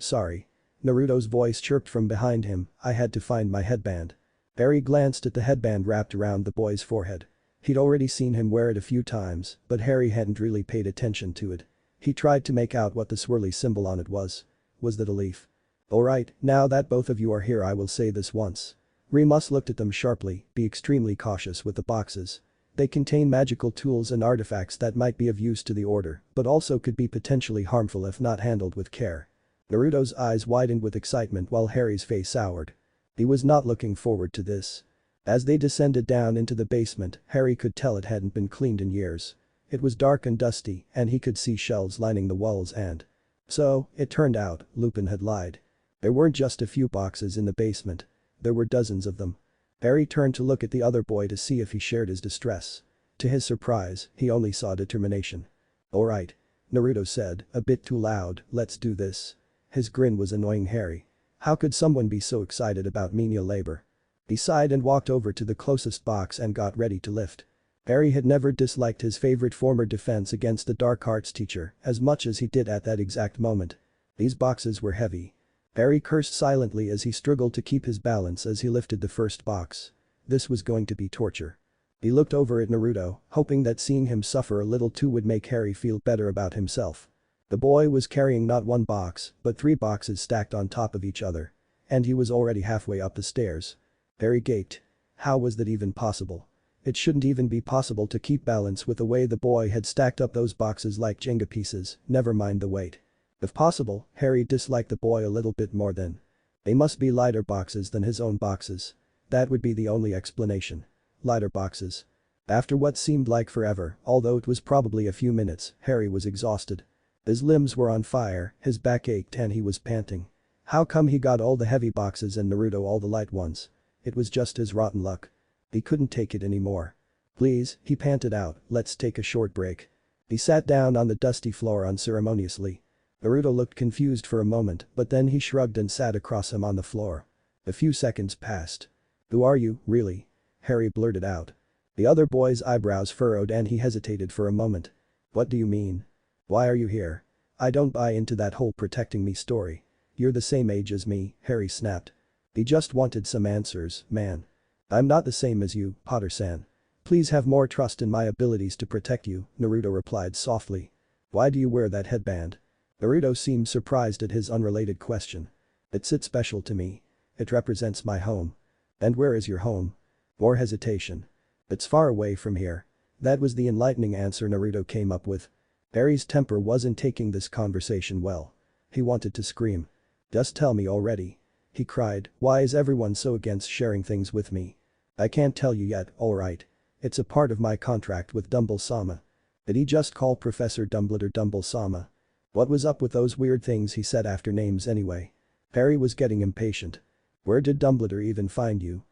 Naruto's voice chirped from behind him, I had to find my headband. Harry glanced at the headband wrapped around the boy's forehead. He'd already seen him wear it a few times, but Harry hadn't really paid attention to it. He tried to make out what the swirly symbol on it was. Was that a leaf? Alright, now that both of you are here I will say this once. Remus looked at them sharply, be extremely cautious with the boxes. They contain magical tools and artifacts that might be of use to the order, but also could be potentially harmful if not handled with care. Naruto's eyes widened with excitement while Harry's face soured. He was not looking forward to this. As they descended down into the basement, Harry could tell it hadn't been cleaned in years. It was dark and dusty, and he could see shelves lining the walls and… So, it turned out, Lupin had lied. There weren't just a few boxes in the basement. There were dozens of them. Harry turned to look at the other boy to see if he shared his distress. To his surprise, he only saw determination. Alright. Naruto said, a bit too loud, let's do this. His grin was annoying Harry. How could someone be so excited about menial labor? He sighed and walked over to the closest box and got ready to lift. Harry had never disliked his favorite former defense against the dark arts teacher as much as he did at that exact moment. These boxes were heavy. Harry cursed silently as he struggled to keep his balance as he lifted the first box. This was going to be torture. He looked over at Naruto, hoping that seeing him suffer a little too would make Harry feel better about himself. The boy was carrying not one box, but 3 boxes stacked on top of each other. And he was already halfway up the stairs. Harry gaped. How was that even possible? It shouldn't even be possible to keep balance with the way the boy had stacked up those boxes like Jenga pieces, never mind the weight. If possible, Harry disliked the boy a little bit more than. They must be lighter boxes than his own boxes. That would be the only explanation. Lighter boxes. After what seemed like forever, although it was probably a few minutes, Harry was exhausted. His limbs were on fire, his back ached and he was panting. How come he got all the heavy boxes and Naruto all the light ones? It was just his rotten luck. He couldn't take it anymore. Please, he panted out, let's take a short break. He sat down on the dusty floor unceremoniously. Naruto looked confused for a moment, but then he shrugged and sat across him on the floor. A few seconds passed. Who are you, really? Harry blurted out. The other boy's eyebrows furrowed and he hesitated for a moment. What do you mean? Why are you here? I don't buy into that whole protecting me story. You're the same age as me, Harry snapped. He just wanted some answers, man. I'm not the same as you, Potter-san. Please have more trust in my abilities to protect you, Naruto replied softly. Why do you wear that headband? Naruto seemed surprised at his unrelated question. It's special to me. It represents my home. And where is your home? More hesitation. It's far away from here. That was the enlightening answer Naruto came up with. Harry's temper wasn't taking this conversation well. He wanted to scream. Just tell me already. He cried, why is everyone so against sharing things with me? I can't tell you yet, alright. It's a part of my contract with Dumble-sama. Did he just call Professor Dumbledore Dumble-sama? What was up with those weird things he said after names anyway? Harry was getting impatient. Where did Dumbledore even find you?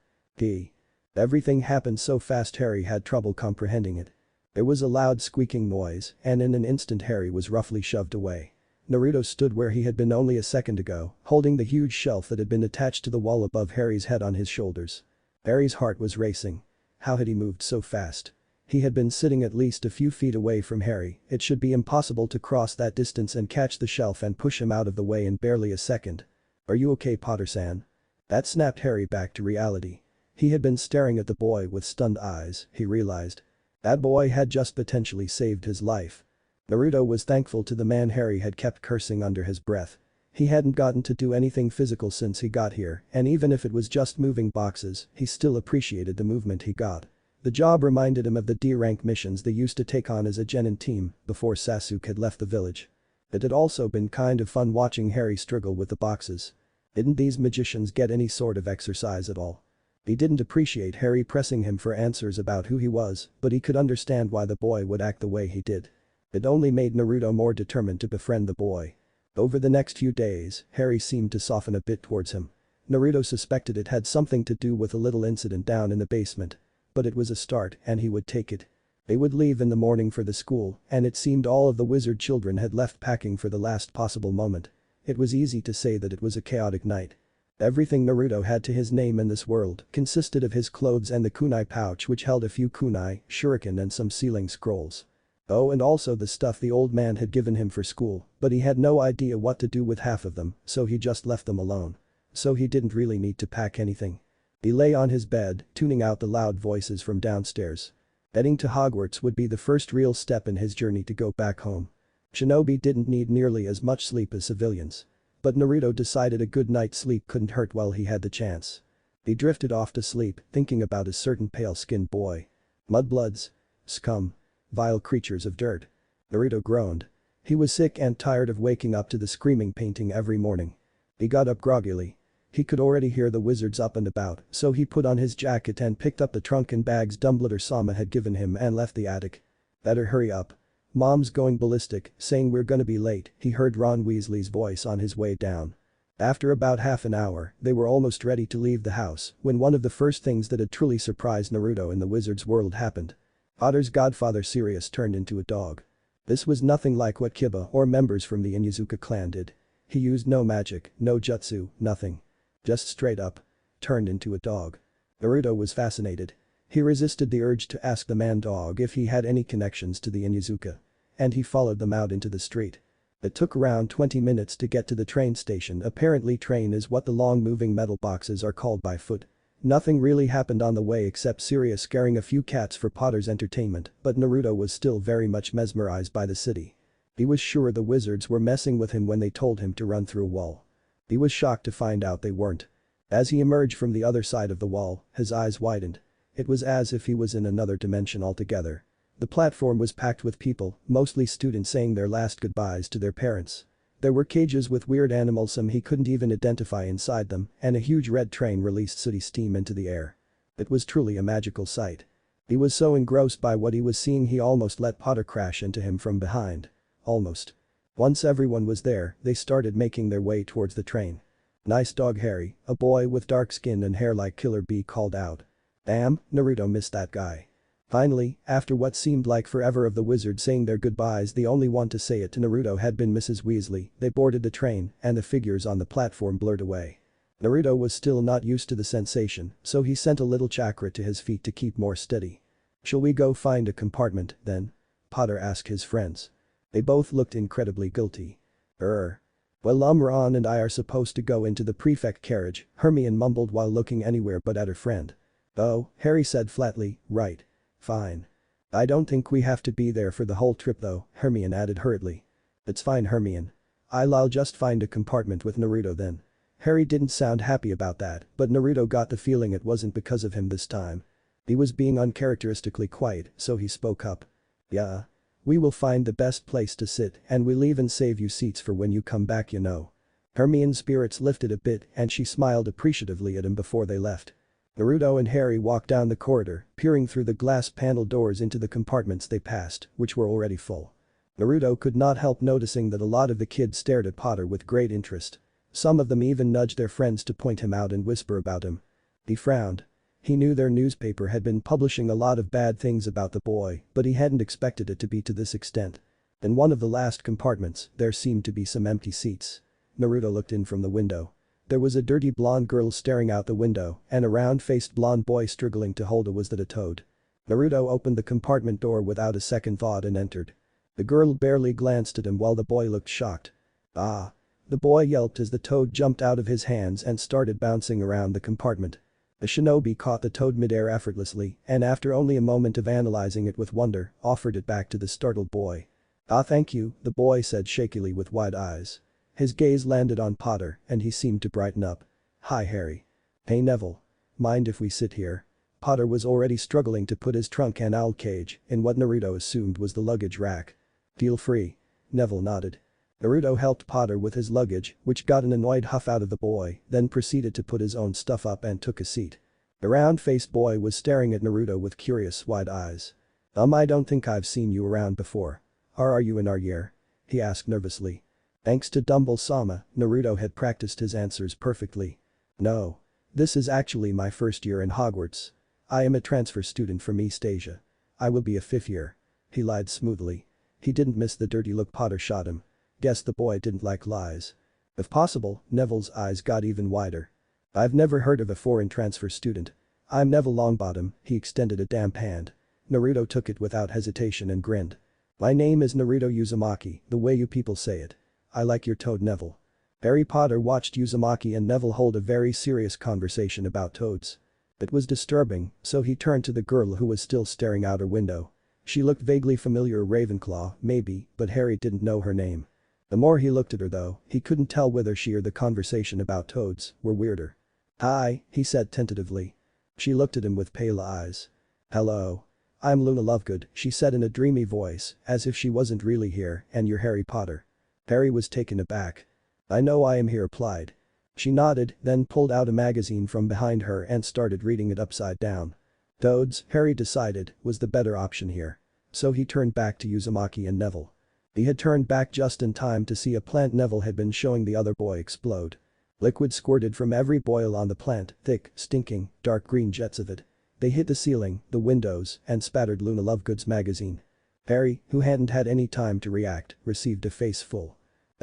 Everything happened so fast Harry had trouble comprehending it. There was a loud squeaking noise, and in an instant Harry was roughly shoved away. Naruto stood where he had been only a second ago, holding the huge shelf that had been attached to the wall above Harry's head on his shoulders. Harry's heart was racing. How had he moved so fast? He had been sitting at least a few feet away from Harry, it should be impossible to cross that distance and catch the shelf and push him out of the way in barely a second. Are you okay, Potter-san? That snapped Harry back to reality. He had been staring at the boy with stunned eyes, he realized. That boy had just potentially saved his life. Naruto was thankful to the man Harry had kept cursing under his breath. He hadn't gotten to do anything physical since he got here, and even if it was just moving boxes, he still appreciated the movement he got. The job reminded him of the D-rank missions they used to take on as a genin team before Sasuke had left the village. It had also been kind of fun watching Harry struggle with the boxes. Didn't these magicians get any sort of exercise at all? He didn't appreciate Harry pressing him for answers about who he was, but he could understand why the boy would act the way he did. It only made Naruto more determined to befriend the boy. Over the next few days, Harry seemed to soften a bit towards him. Naruto suspected it had something to do with a little incident down in the basement. But it was a start and he would take it. They would leave in the morning for the school, and it seemed all of the wizard children had left packing for the last possible moment. It was easy to say that it was a chaotic night. Everything Naruto had to his name in this world consisted of his clothes and the kunai pouch which held a few kunai, shuriken and some sealing scrolls. Oh, and also the stuff the old man had given him for school, but he had no idea what to do with half of them, so he just left them alone. So he didn't really need to pack anything. He lay on his bed, tuning out the loud voices from downstairs. Heading to Hogwarts would be the first real step in his journey to go back home. Shinobi didn't need nearly as much sleep as civilians. But Naruto decided a good night's sleep couldn't hurt while he had the chance. He drifted off to sleep, thinking about a certain pale-skinned boy. Mudbloods. Scum. Vile creatures of dirt. Naruto groaned. He was sick and tired of waking up to the screaming painting every morning. He got up groggily. He could already hear the wizards up and about, so he put on his jacket and picked up the trunk and bags Dumbledore-sama had given him and left the attic. Better hurry up. Mom's going ballistic, saying we're gonna be late, he heard Ron Weasley's voice on his way down. After about half an hour, they were almost ready to leave the house when one of the first things that had truly surprised Naruto in the wizard's world happened. Potter's godfather Sirius turned into a dog. This was nothing like what Kiba or members from the Inuzuka clan did. He used no magic, no jutsu, nothing. Just straight up. Turned into a dog. Naruto was fascinated. He resisted the urge to ask the man-dog if he had any connections to the Inuzuka. And he followed them out into the street. It took around 20 minutes to get to the train station. Apparently train is what the long-moving metal boxes are called by foot. Nothing really happened on the way except Sirius scaring a few cats for Potter's entertainment, but Naruto was still very much mesmerized by the city. He was sure the wizards were messing with him when they told him to run through a wall. He was shocked to find out they weren't. As he emerged from the other side of the wall, his eyes widened. It was as if he was in another dimension altogether. The platform was packed with people, mostly students saying their last goodbyes to their parents. There were cages with weird animals some he couldn't even identify inside them, and a huge red train released sooty steam into the air. It was truly a magical sight. He was so engrossed by what he was seeing he almost let Potter crash into him from behind. Almost. Once everyone was there, they started making their way towards the train. "Nice dog, Harry," a boy with dark skin and hair like Killer Bee called out. Damn, Naruto missed that guy. Finally, after what seemed like forever of the wizards saying their goodbyes, the only one to say it to Naruto had been Mrs. Weasley. They boarded the train, and the figures on the platform blurred away. Naruto was still not used to the sensation, so he sent a little chakra to his feet to keep more steady. "Shall we go find a compartment, then?" Potter asked his friends. They both looked incredibly guilty. Well, Ron and I are supposed to go into the prefect carriage," Hermione mumbled while looking anywhere but at her friend. "Oh," Harry said flatly, "right. Fine. I don't think we have to be there for the whole trip though," Hermione added hurriedly. "It's fine, Hermione. I'll just find a compartment with Naruto then." Harry didn't sound happy about that, but Naruto got the feeling it wasn't because of him this time. He was being uncharacteristically quiet, so he spoke up. "Yeah. We will find the best place to sit and we'll even save you seats for when you come back, you know." Hermione's spirits lifted a bit and she smiled appreciatively at him before they left. Naruto and Harry walked down the corridor, peering through the glass panel doors into the compartments they passed, which were already full. Naruto could not help noticing that a lot of the kids stared at Potter with great interest. Some of them even nudged their friends to point him out and whisper about him. He frowned. He knew their newspaper had been publishing a lot of bad things about the boy, but he hadn't expected it to be to this extent. In one of the last compartments, there seemed to be some empty seats. Naruto looked in from the window. There was a dirty blonde girl staring out the window and a round-faced blonde boy struggling to hold a toad. Naruto opened the compartment door without a second thought and entered. The girl barely glanced at him while the boy looked shocked. "Ah!" The boy yelped as the toad jumped out of his hands and started bouncing around the compartment. The shinobi caught the toad midair effortlessly and after only a moment of analyzing it with wonder, offered it back to the startled boy. "Ah, thank you," the boy said shakily with wide eyes. His gaze landed on Potter and he seemed to brighten up. "Hi, Harry." "Hey, Neville. Mind if we sit here?" Potter was already struggling to put his trunk and owl cage in what Naruto assumed was the luggage rack. "Feel free." Neville nodded. Naruto helped Potter with his luggage, which got an annoyed huff out of the boy, then proceeded to put his own stuff up and took a seat. The round-faced boy was staring at Naruto with curious wide eyes. I don't think I've seen you around before. Are you in our year?" he asked nervously. Thanks to Dumble-sama, Naruto had practiced his answers perfectly. "No. This is actually my first year in Hogwarts. I am a transfer student from East Asia. I will be a fifth year." He lied smoothly. He didn't miss the dirty look Potter shot him. Guess the boy didn't like lies. If possible, Neville's eyes got even wider. I've never heard of a foreign transfer student. I'm Neville Longbottom, he extended a damp hand. Naruto took it without hesitation and grinned. My name is Naruto Uzumaki, the way you people say it. I like your toad Neville. Harry Potter watched Uzumaki and Neville hold a very serious conversation about toads. It was disturbing, so he turned to the girl who was still staring out her window. She looked vaguely familiar, Ravenclaw, maybe, but Harry didn't know her name. The more he looked at her though, he couldn't tell whether she or the conversation about toads were weirder. Hi, he said tentatively. She looked at him with pale eyes. Hello. I'm Luna Lovegood, she said in a dreamy voice, as if she wasn't really here, and you're Harry Potter. Harry was taken aback. I know I am, he replied. She nodded, then pulled out a magazine from behind her and started reading it upside down. Toads, Harry decided, was the better option here. So he turned back to Uzumaki and Neville. He had turned back just in time to see a plant Neville had been showing the other boy explode. Liquid squirted from every boil on the plant, thick, stinking, dark green jets of it. They hit the ceiling, the windows, and spattered Luna Lovegood's magazine. Harry, who hadn't had any time to react, received a face full.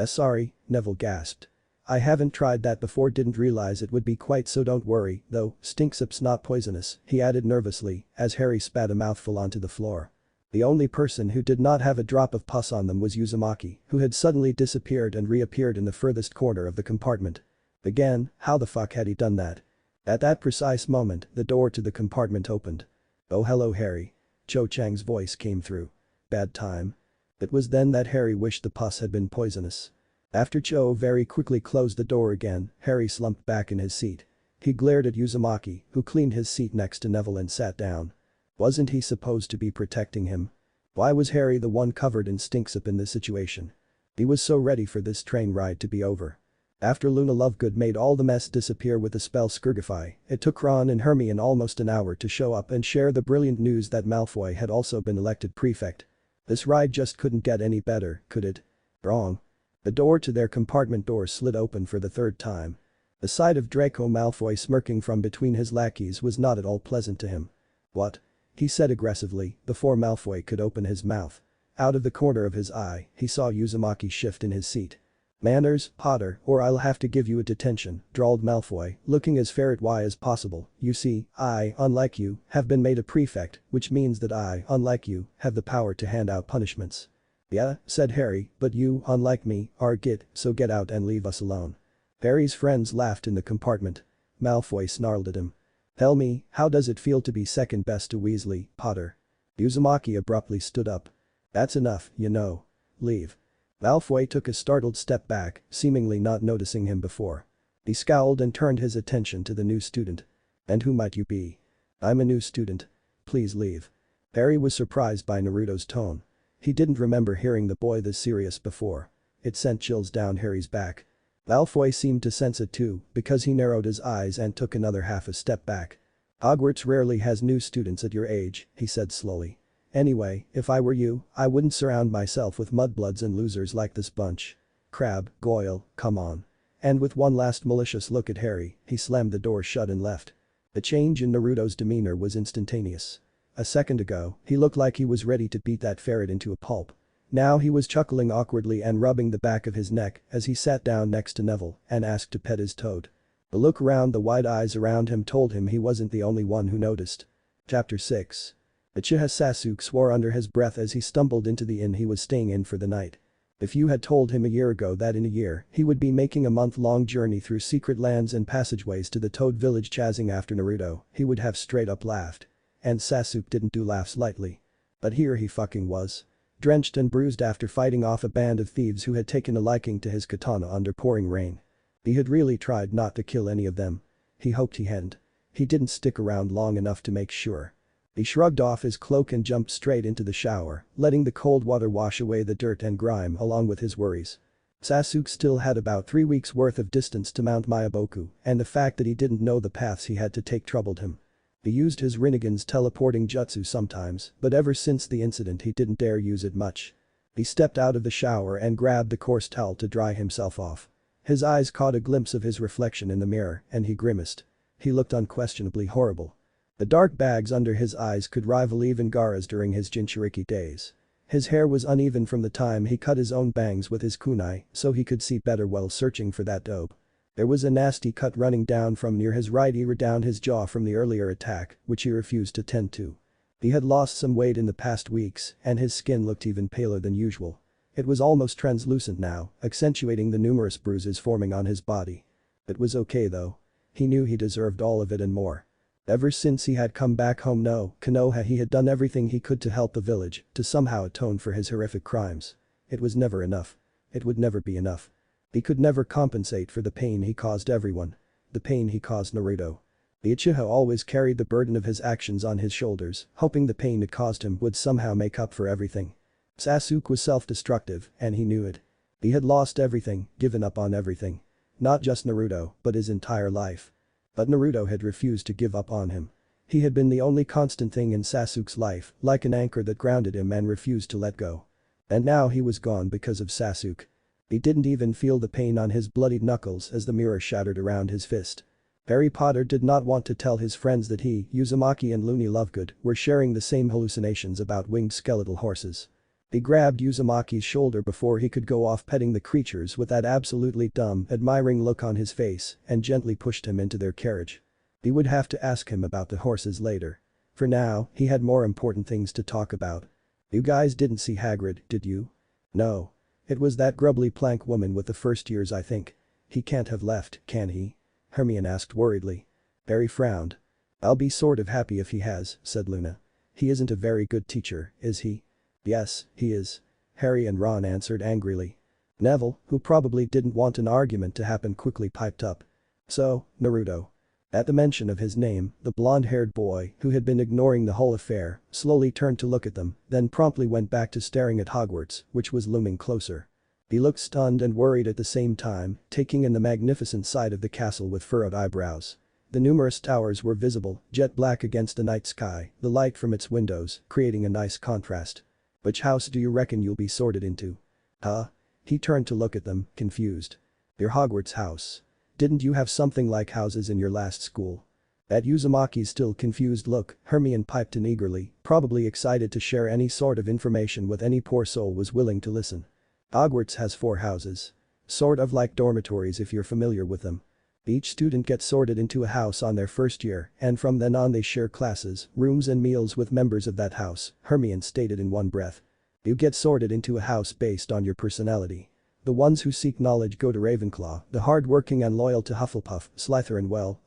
Sorry, Neville gasped. I haven't tried that before, didn't realize it would be quite so, don't worry, though, stinksup's not poisonous, he added nervously, as Harry spat a mouthful onto the floor. The only person who did not have a drop of pus on them was Uzumaki, who had suddenly disappeared and reappeared in the furthest corner of the compartment. Again, how the fuck had he done that? At that precise moment, the door to the compartment opened. Oh hello Harry. Cho Chang's voice came through. Bad time. It was then that Harry wished the pus had been poisonous. After Cho very quickly closed the door again, Harry slumped back in his seat. He glared at Uzumaki, who cleaned his seat next to Neville and sat down. Wasn't he supposed to be protecting him? Why was Harry the one covered in stinksup in this situation? He was so ready for this train ride to be over. After Luna Lovegood made all the mess disappear with the spell Scourgify, it took Ron and Hermione almost an hour to show up and share the brilliant news that Malfoy had also been elected prefect. This ride just couldn't get any better, could it? Wrong. The door to their compartment door slid open for the third time. The sight of Draco Malfoy smirking from between his lackeys was not at all pleasant to him. What? He said aggressively, before Malfoy could open his mouth. Out of the corner of his eye, he saw Uzumaki shift in his seat. Manners, Potter, or I'll have to give you a detention, drawled Malfoy, looking as ferret-y as possible. You see, I, unlike you, have been made a prefect, which means that I, unlike you, have the power to hand out punishments. Yeah, said Harry, but you, unlike me, are a git, so get out and leave us alone. Harry's friends laughed in the compartment. Malfoy snarled at him. Tell me, how does it feel to be second best to Weasley, Potter? Uzumaki abruptly stood up. That's enough, you know. Leave. Malfoy took a startled step back, seemingly not noticing him before. He scowled and turned his attention to the new student. And who might you be? I'm a new student. Please leave. Harry was surprised by Naruto's tone. He didn't remember hearing the boy this serious before. It sent chills down Harry's back. Malfoy seemed to sense it too, because he narrowed his eyes and took another half a step back. Hogwarts rarely has new students at your age, he said slowly. Anyway, if I were you, I wouldn't surround myself with mudbloods and losers like this bunch. Crabbe, Goyle, come on. And with one last malicious look at Harry, he slammed the door shut and left. The change in Naruto's demeanor was instantaneous. A second ago, he looked like he was ready to beat that ferret into a pulp. Now he was chuckling awkwardly and rubbing the back of his neck as he sat down next to Neville and asked to pet his toad. The look around the wide eyes around him told him he wasn't the only one who noticed. Chapter 6. Uchiha Sasuke swore under his breath as he stumbled into the inn he was staying in for the night. If you had told him a year ago that in a year he would be making a month-long journey through secret lands and passageways to the Toad Village chasing after Naruto, he would have straight up laughed. And Sasuke didn't do laughs lightly. But here he fucking was. Drenched and bruised after fighting off a band of thieves who had taken a liking to his katana under pouring rain. He had really tried not to kill any of them. He hoped he hadn't. He didn't stick around long enough to make sure. He shrugged off his cloak and jumped straight into the shower, letting the cold water wash away the dirt and grime along with his worries. Sasuke still had about 3 weeks worth of distance to Mount Myaboku, and the fact that he didn't know the paths he had to take troubled him. He used his Rinnegan's teleporting jutsu sometimes, but ever since the incident he didn't dare use it much. He stepped out of the shower and grabbed the coarse towel to dry himself off. His eyes caught a glimpse of his reflection in the mirror, and he grimaced. He looked unquestionably horrible. The dark bags under his eyes could rival even Gaara's during his Jinchuriki days. His hair was uneven from the time he cut his own bangs with his kunai, so he could see better while searching for that dope. There was a nasty cut running down from near his right ear down his jaw from the earlier attack, which he refused to tend to. He had lost some weight in the past weeks, and his skin looked even paler than usual. It was almost translucent now, accentuating the numerous bruises forming on his body. It was okay though. He knew he deserved all of it and more. Ever since he had come back home no Konoha he had done everything he could to help the village, to somehow atone for his horrific crimes. It was never enough. It would never be enough. He could never compensate for the pain he caused everyone. The pain he caused Naruto. The Uchiha always carried the burden of his actions on his shoulders, hoping the pain it caused him would somehow make up for everything. Sasuke was self-destructive, and he knew it. He had lost everything, given up on everything. Not just Naruto, but his entire life. But Naruto had refused to give up on him. He had been the only constant thing in Sasuke's life, like an anchor that grounded him and refused to let go. And now he was gone because of Sasuke. He didn't even feel the pain on his bloodied knuckles as the mirror shattered around his fist. Harry Potter did not want to tell his friends that he, Uzumaki and Looney Lovegood were sharing the same hallucinations about winged skeletal horses. He grabbed Uzumaki's shoulder before he could go off petting the creatures with that absolutely dumb, admiring look on his face and gently pushed him into their carriage. He would have to ask him about the horses later. For now, he had more important things to talk about. You guys didn't see Hagrid, did you? No. It was that grubbly plank woman with the first years I think. He can't have left, can he? Hermione asked worriedly. Harry frowned. I'll be sort of happy if he has, said Luna. He isn't a very good teacher, is he? Yes, he is. Harry and Ron answered angrily. Neville, who probably didn't want an argument to happen quickly piped up. So, Naruto. At the mention of his name, the blonde-haired boy, who had been ignoring the whole affair, slowly turned to look at them, then promptly went back to staring at Hogwarts, which was looming closer. He looked stunned and worried at the same time, taking in the magnificent sight of the castle with furrowed eyebrows. The numerous towers were visible, jet black against the night sky, the light from its windows, creating a nice contrast. Which house do you reckon you'll be sorted into? Huh? He turned to look at them, confused. Your Hogwarts house. Didn't you have something like houses in your last school? At Uzumaki's still confused look, Hermione piped in eagerly, probably excited to share any sort of information with any poor soul was willing to listen. Hogwarts has 4 houses. Sort of like dormitories if you're familiar with them. Each student gets sorted into a house on their first year, and from then on they share classes, rooms and meals with members of that house, Hermione stated in one breath. You get sorted into a house based on your personality. The ones who seek knowledge go to Ravenclaw, the hard-working and loyal to Hufflepuff, Slytherin well,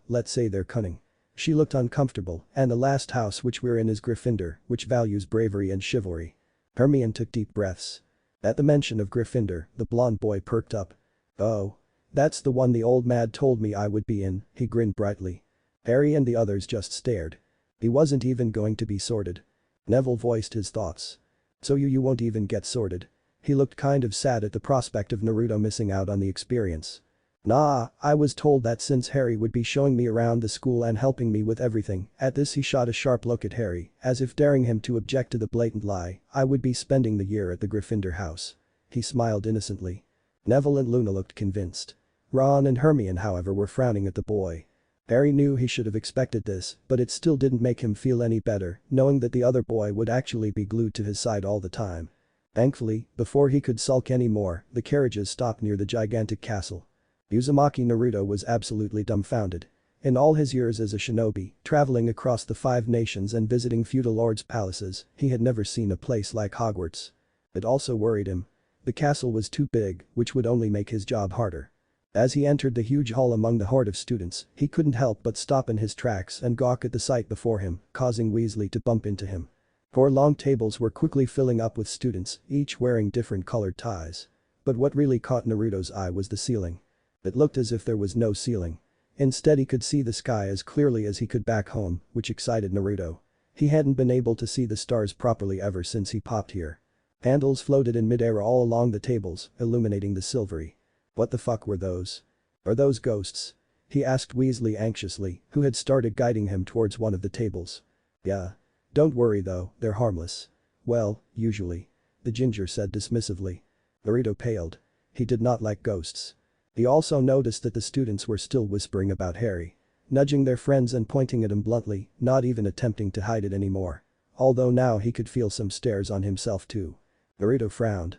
let's say they're cunning. She looked uncomfortable, and the last house which we're in is Gryffindor, which values bravery and chivalry. Hermione took deep breaths. At the mention of Gryffindor, the blonde boy perked up. Oh. That's the one the old man told me I would be in, he grinned brightly. Harry and the others just stared. He wasn't even going to be sorted. Neville voiced his thoughts. So you won't even get sorted. He looked kind of sad at the prospect of Naruto missing out on the experience. Nah, I was told that since Harry would be showing me around the school and helping me with everything. At this he shot a sharp look at Harry, as if daring him to object to the blatant lie, I would be spending the year at the Gryffindor house. He smiled innocently. Neville and Luna looked convinced. Ron and Hermione however were frowning at the boy. Harry knew he should have expected this, but it still didn't make him feel any better, knowing that the other boy would actually be glued to his side all the time. Thankfully, before he could sulk anymore, the carriages stopped near the gigantic castle. Uzumaki Naruto was absolutely dumbfounded. In all his years as a shinobi, traveling across the 5 nations and visiting feudal lords' palaces, he had never seen a place like Hogwarts. It also worried him. The castle was too big, which would only make his job harder. As he entered the huge hall among the horde of students, he couldn't help but stop in his tracks and gawk at the sight before him, causing Weasley to bump into him. 4 long tables were quickly filling up with students, each wearing different colored ties. But what really caught Naruto's eye was the ceiling. It looked as if there was no ceiling. Instead he could see the sky as clearly as he could back home, which excited Naruto. He hadn't been able to see the stars properly ever since he popped here. Candles floated in midair all along the tables, illuminating the silvery. What the fuck were those? Are those ghosts? He asked Weasley anxiously, who had started guiding him towards one of the tables. Yeah. Don't worry though, they're harmless. Well, usually. The ginger said dismissively. Naruto paled. He did not like ghosts. He also noticed that the students were still whispering about Harry. Nudging their friends and pointing at him bluntly, not even attempting to hide it anymore. Although now he could feel some stares on himself too. Naruto frowned.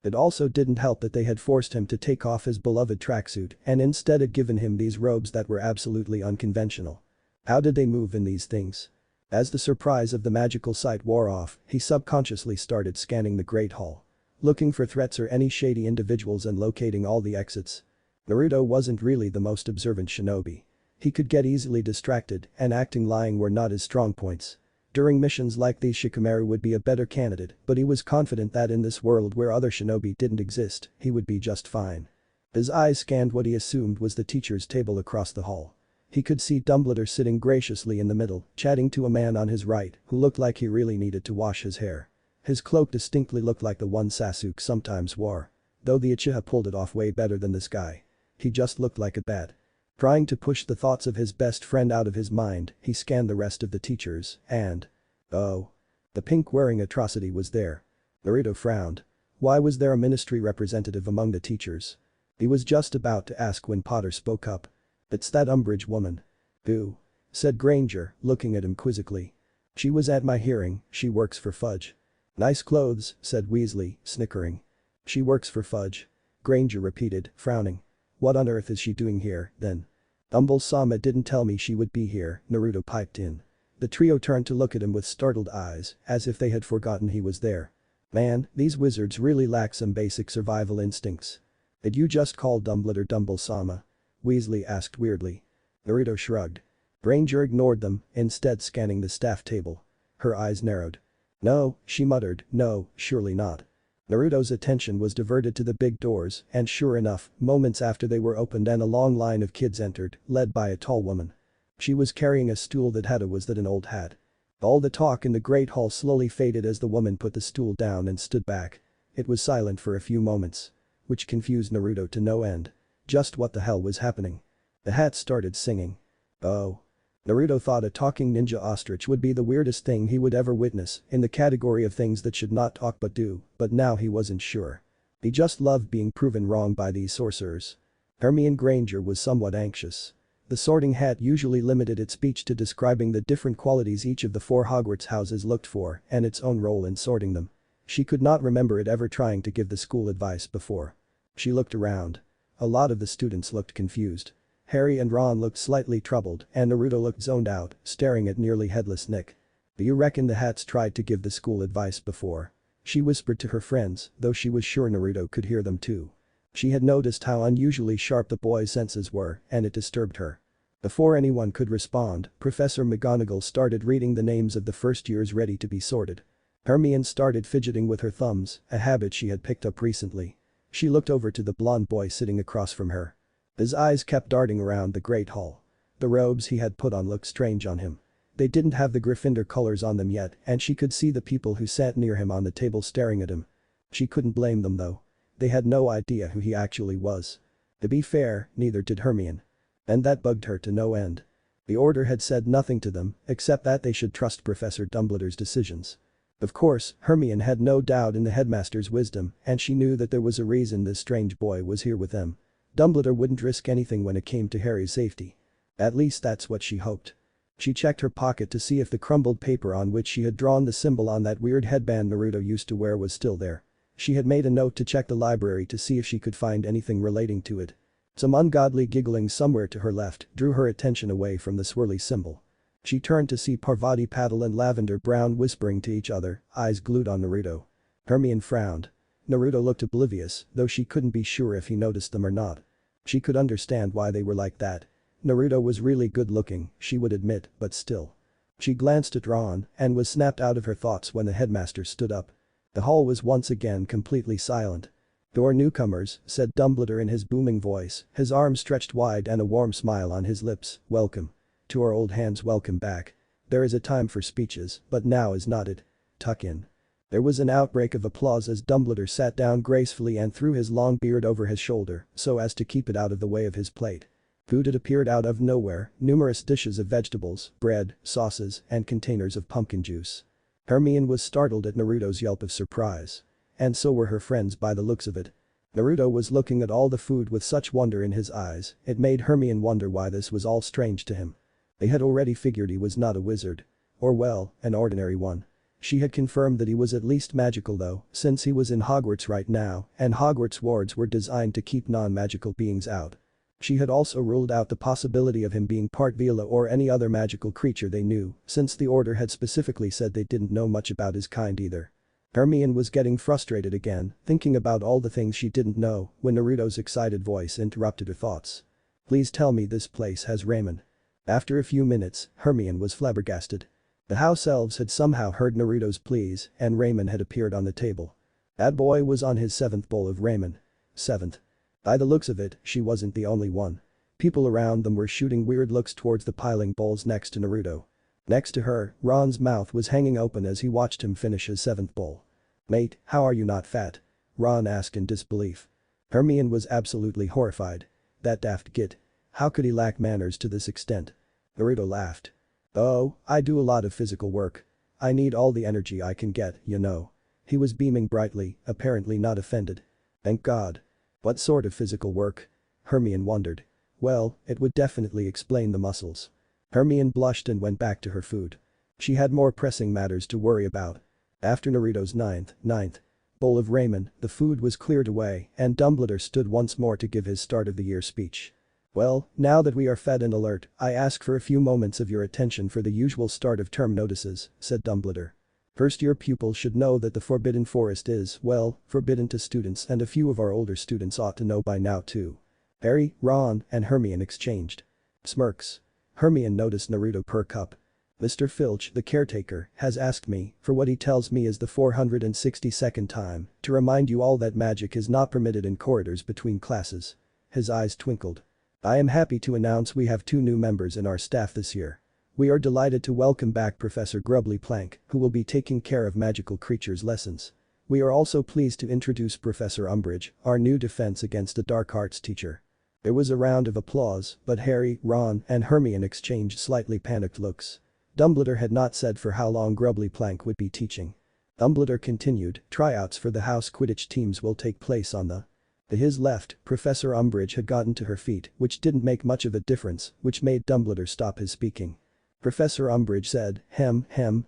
It also didn't help that they had forced him to take off his beloved tracksuit and instead had given him these robes that were absolutely unconventional. How did they move in these things? As the surprise of the magical sight wore off, he subconsciously started scanning the Great Hall. Looking for threats or any shady individuals and locating all the exits. Naruto wasn't really the most observant shinobi. He could get easily distracted and acting lying were not his strong points. During missions like these Shikamaru would be a better candidate, but he was confident that in this world where other shinobi didn't exist, he would be just fine. His eyes scanned what he assumed was the teacher's table across the hall. He could see Dumbledore sitting graciously in the middle, chatting to a man on his right who looked like he really needed to wash his hair. His cloak distinctly looked like the one Sasuke sometimes wore. Though the Uchiha pulled it off way better than this guy. He just looked like a bat. Trying to push the thoughts of his best friend out of his mind, he scanned the rest of the teachers, and… oh. The pink-wearing atrocity was there. Naruto frowned. Why was there a ministry representative among the teachers? He was just about to ask when Potter spoke up. It's that Umbridge woman. Who? Said Granger, looking at him quizzically. She was at my hearing, she works for Fudge. Nice clothes, said Weasley, snickering. She works for Fudge. Granger repeated, frowning. What on earth is she doing here, then? Dumble-sama didn't tell me she would be here, Naruto piped in. The trio turned to look at him with startled eyes, as if they had forgotten he was there. Man, these wizards really lack some basic survival instincts. Did you just call Dumbledore Dumble-sama? Weasley asked weirdly. Naruto shrugged. Granger ignored them, instead scanning the staff table. Her eyes narrowed. No, she muttered, no, surely not. Naruto's attention was diverted to the big doors, and sure enough, moments after they were opened and a long line of kids entered, led by a tall woman. She was carrying a stool that had an old hat. All the talk in the Great Hall slowly faded as the woman put the stool down and stood back. It was silent for a few moments. Which confused Naruto to no end. Just what the hell was happening? The hat started singing. Oh. Naruto thought a talking ninja ostrich would be the weirdest thing he would ever witness in the category of things that should not talk but do, but now he wasn't sure. He just loved being proven wrong by these sorcerers. Hermione Granger was somewhat anxious. The Sorting Hat usually limited its speech to describing the different qualities each of the 4 Hogwarts houses looked for and its own role in sorting them. She could not remember it ever trying to give the school advice before. She looked around. A lot of the students looked confused. Harry and Ron looked slightly troubled and Naruto looked zoned out, staring at nearly headless Nick. Do you reckon the hats tried to give the school advice before? She whispered to her friends, though she was sure Naruto could hear them too. She had noticed how unusually sharp the boy's senses were and it disturbed her. Before anyone could respond, Professor McGonagall started reading the names of the first years ready to be sorted. Hermione started fidgeting with her thumbs, a habit she had picked up recently. She looked over to the blonde boy sitting across from her. His eyes kept darting around the Great Hall. The robes he had put on looked strange on him. They didn't have the Gryffindor colors on them yet and she could see the people who sat near him on the table staring at him. She couldn't blame them though. They had no idea who he actually was. To be fair, neither did Hermione. And that bugged her to no end. The Order had said nothing to them except that they should trust Professor Dumbledore's decisions. Of course, Hermione had no doubt in the headmaster's wisdom and she knew that there was a reason this strange boy was here with them. Dumbledore wouldn't risk anything when it came to Harry's safety. At least that's what she hoped. She checked her pocket to see if the crumbled paper on which she had drawn the symbol on that weird headband Naruto used to wear was still there. She had made a note to check the library to see if she could find anything relating to it. Some ungodly giggling somewhere to her left drew her attention away from the swirly symbol. She turned to see Parvati Patil and Lavender Brown whispering to each other, eyes glued on Naruto. Hermione frowned. Naruto looked oblivious, though she couldn't be sure if he noticed them or not. She could understand why they were like that. Naruto was really good looking, she would admit, but still. She glanced at Ron and was snapped out of her thoughts when the headmaster stood up. The hall was once again completely silent. "You're newcomers," said Dumbledore in his booming voice, his arms stretched wide and a warm smile on his lips, "welcome. To our old hands, welcome back. There is a time for speeches, but now is not it. Tuck in." There was an outbreak of applause as Dumbledore sat down gracefully and threw his long beard over his shoulder so as to keep it out of the way of his plate. Food had appeared out of nowhere, numerous dishes of vegetables, bread, sauces, and containers of pumpkin juice. Hermione was startled at Naruto's yelp of surprise. And so were her friends by the looks of it. Naruto was looking at all the food with such wonder in his eyes, it made Hermione wonder why this was all strange to him. They had already figured he was not a wizard. Or well, an ordinary one. She had confirmed that he was at least magical though, since he was in Hogwarts right now, and Hogwarts wards were designed to keep non-magical beings out. She had also ruled out the possibility of him being part Vila or any other magical creature they knew, since the Order had specifically said they didn't know much about his kind either. Hermione was getting frustrated again, thinking about all the things she didn't know, when Naruto's excited voice interrupted her thoughts. "Please tell me this place has ramen." After a few minutes, Hermione was flabbergasted. The house elves had somehow heard Naruto's pleas and ramen had appeared on the table. That boy was on his 7th bowl of ramen. 7th. By the looks of it, she wasn't the only one. People around them were shooting weird looks towards the piling bowls next to Naruto. Next to her, Ron's mouth was hanging open as he watched him finish his 7th bowl. "Mate, how are you not fat?" Ron asked in disbelief. Hermione was absolutely horrified. That daft git. How could he lack manners to this extent? Naruto laughed. "Oh, I do a lot of physical work. I need all the energy I can get, you know." He was beaming brightly, apparently not offended. "Thank God. What sort of physical work?" Hermione wondered. Well, it would definitely explain the muscles. Hermione blushed and went back to her food. She had more pressing matters to worry about. After Naruto's ninth bowl of ramen, the food was cleared away and Dumbledore stood once more to give his start of the year speech. "Well, now that we are fed and alert, I ask for a few moments of your attention for the usual start of term notices," said Dumbledore. "First-year pupils should know that the Forbidden Forest is, well, forbidden to students and a few of our older students ought to know by now too." Harry, Ron, and Hermione exchanged smirks. Hermione noticed Naruto perk up. "Mr. Filch, the caretaker, has asked me, for what he tells me is the 462nd time, to remind you all that magic is not permitted in corridors between classes." His eyes twinkled. "I am happy to announce we have 2 new members in our staff this year. We are delighted to welcome back Professor Grubbly Plank, who will be taking care of magical creatures lessons. We are also pleased to introduce Professor Umbridge, our new defense against the dark arts teacher." There was a round of applause, but Harry, Ron, and Hermione exchanged slightly panicked looks. Dumbledore had not said for how long Grubbly Plank would be teaching. Dumbledore continued, "Tryouts for the house Quidditch teams will take place on the..." To his left, Professor Umbridge had gotten to her feet, which didn't make much of a difference, which made Dumbledore stop his speaking. Professor Umbridge said, hem,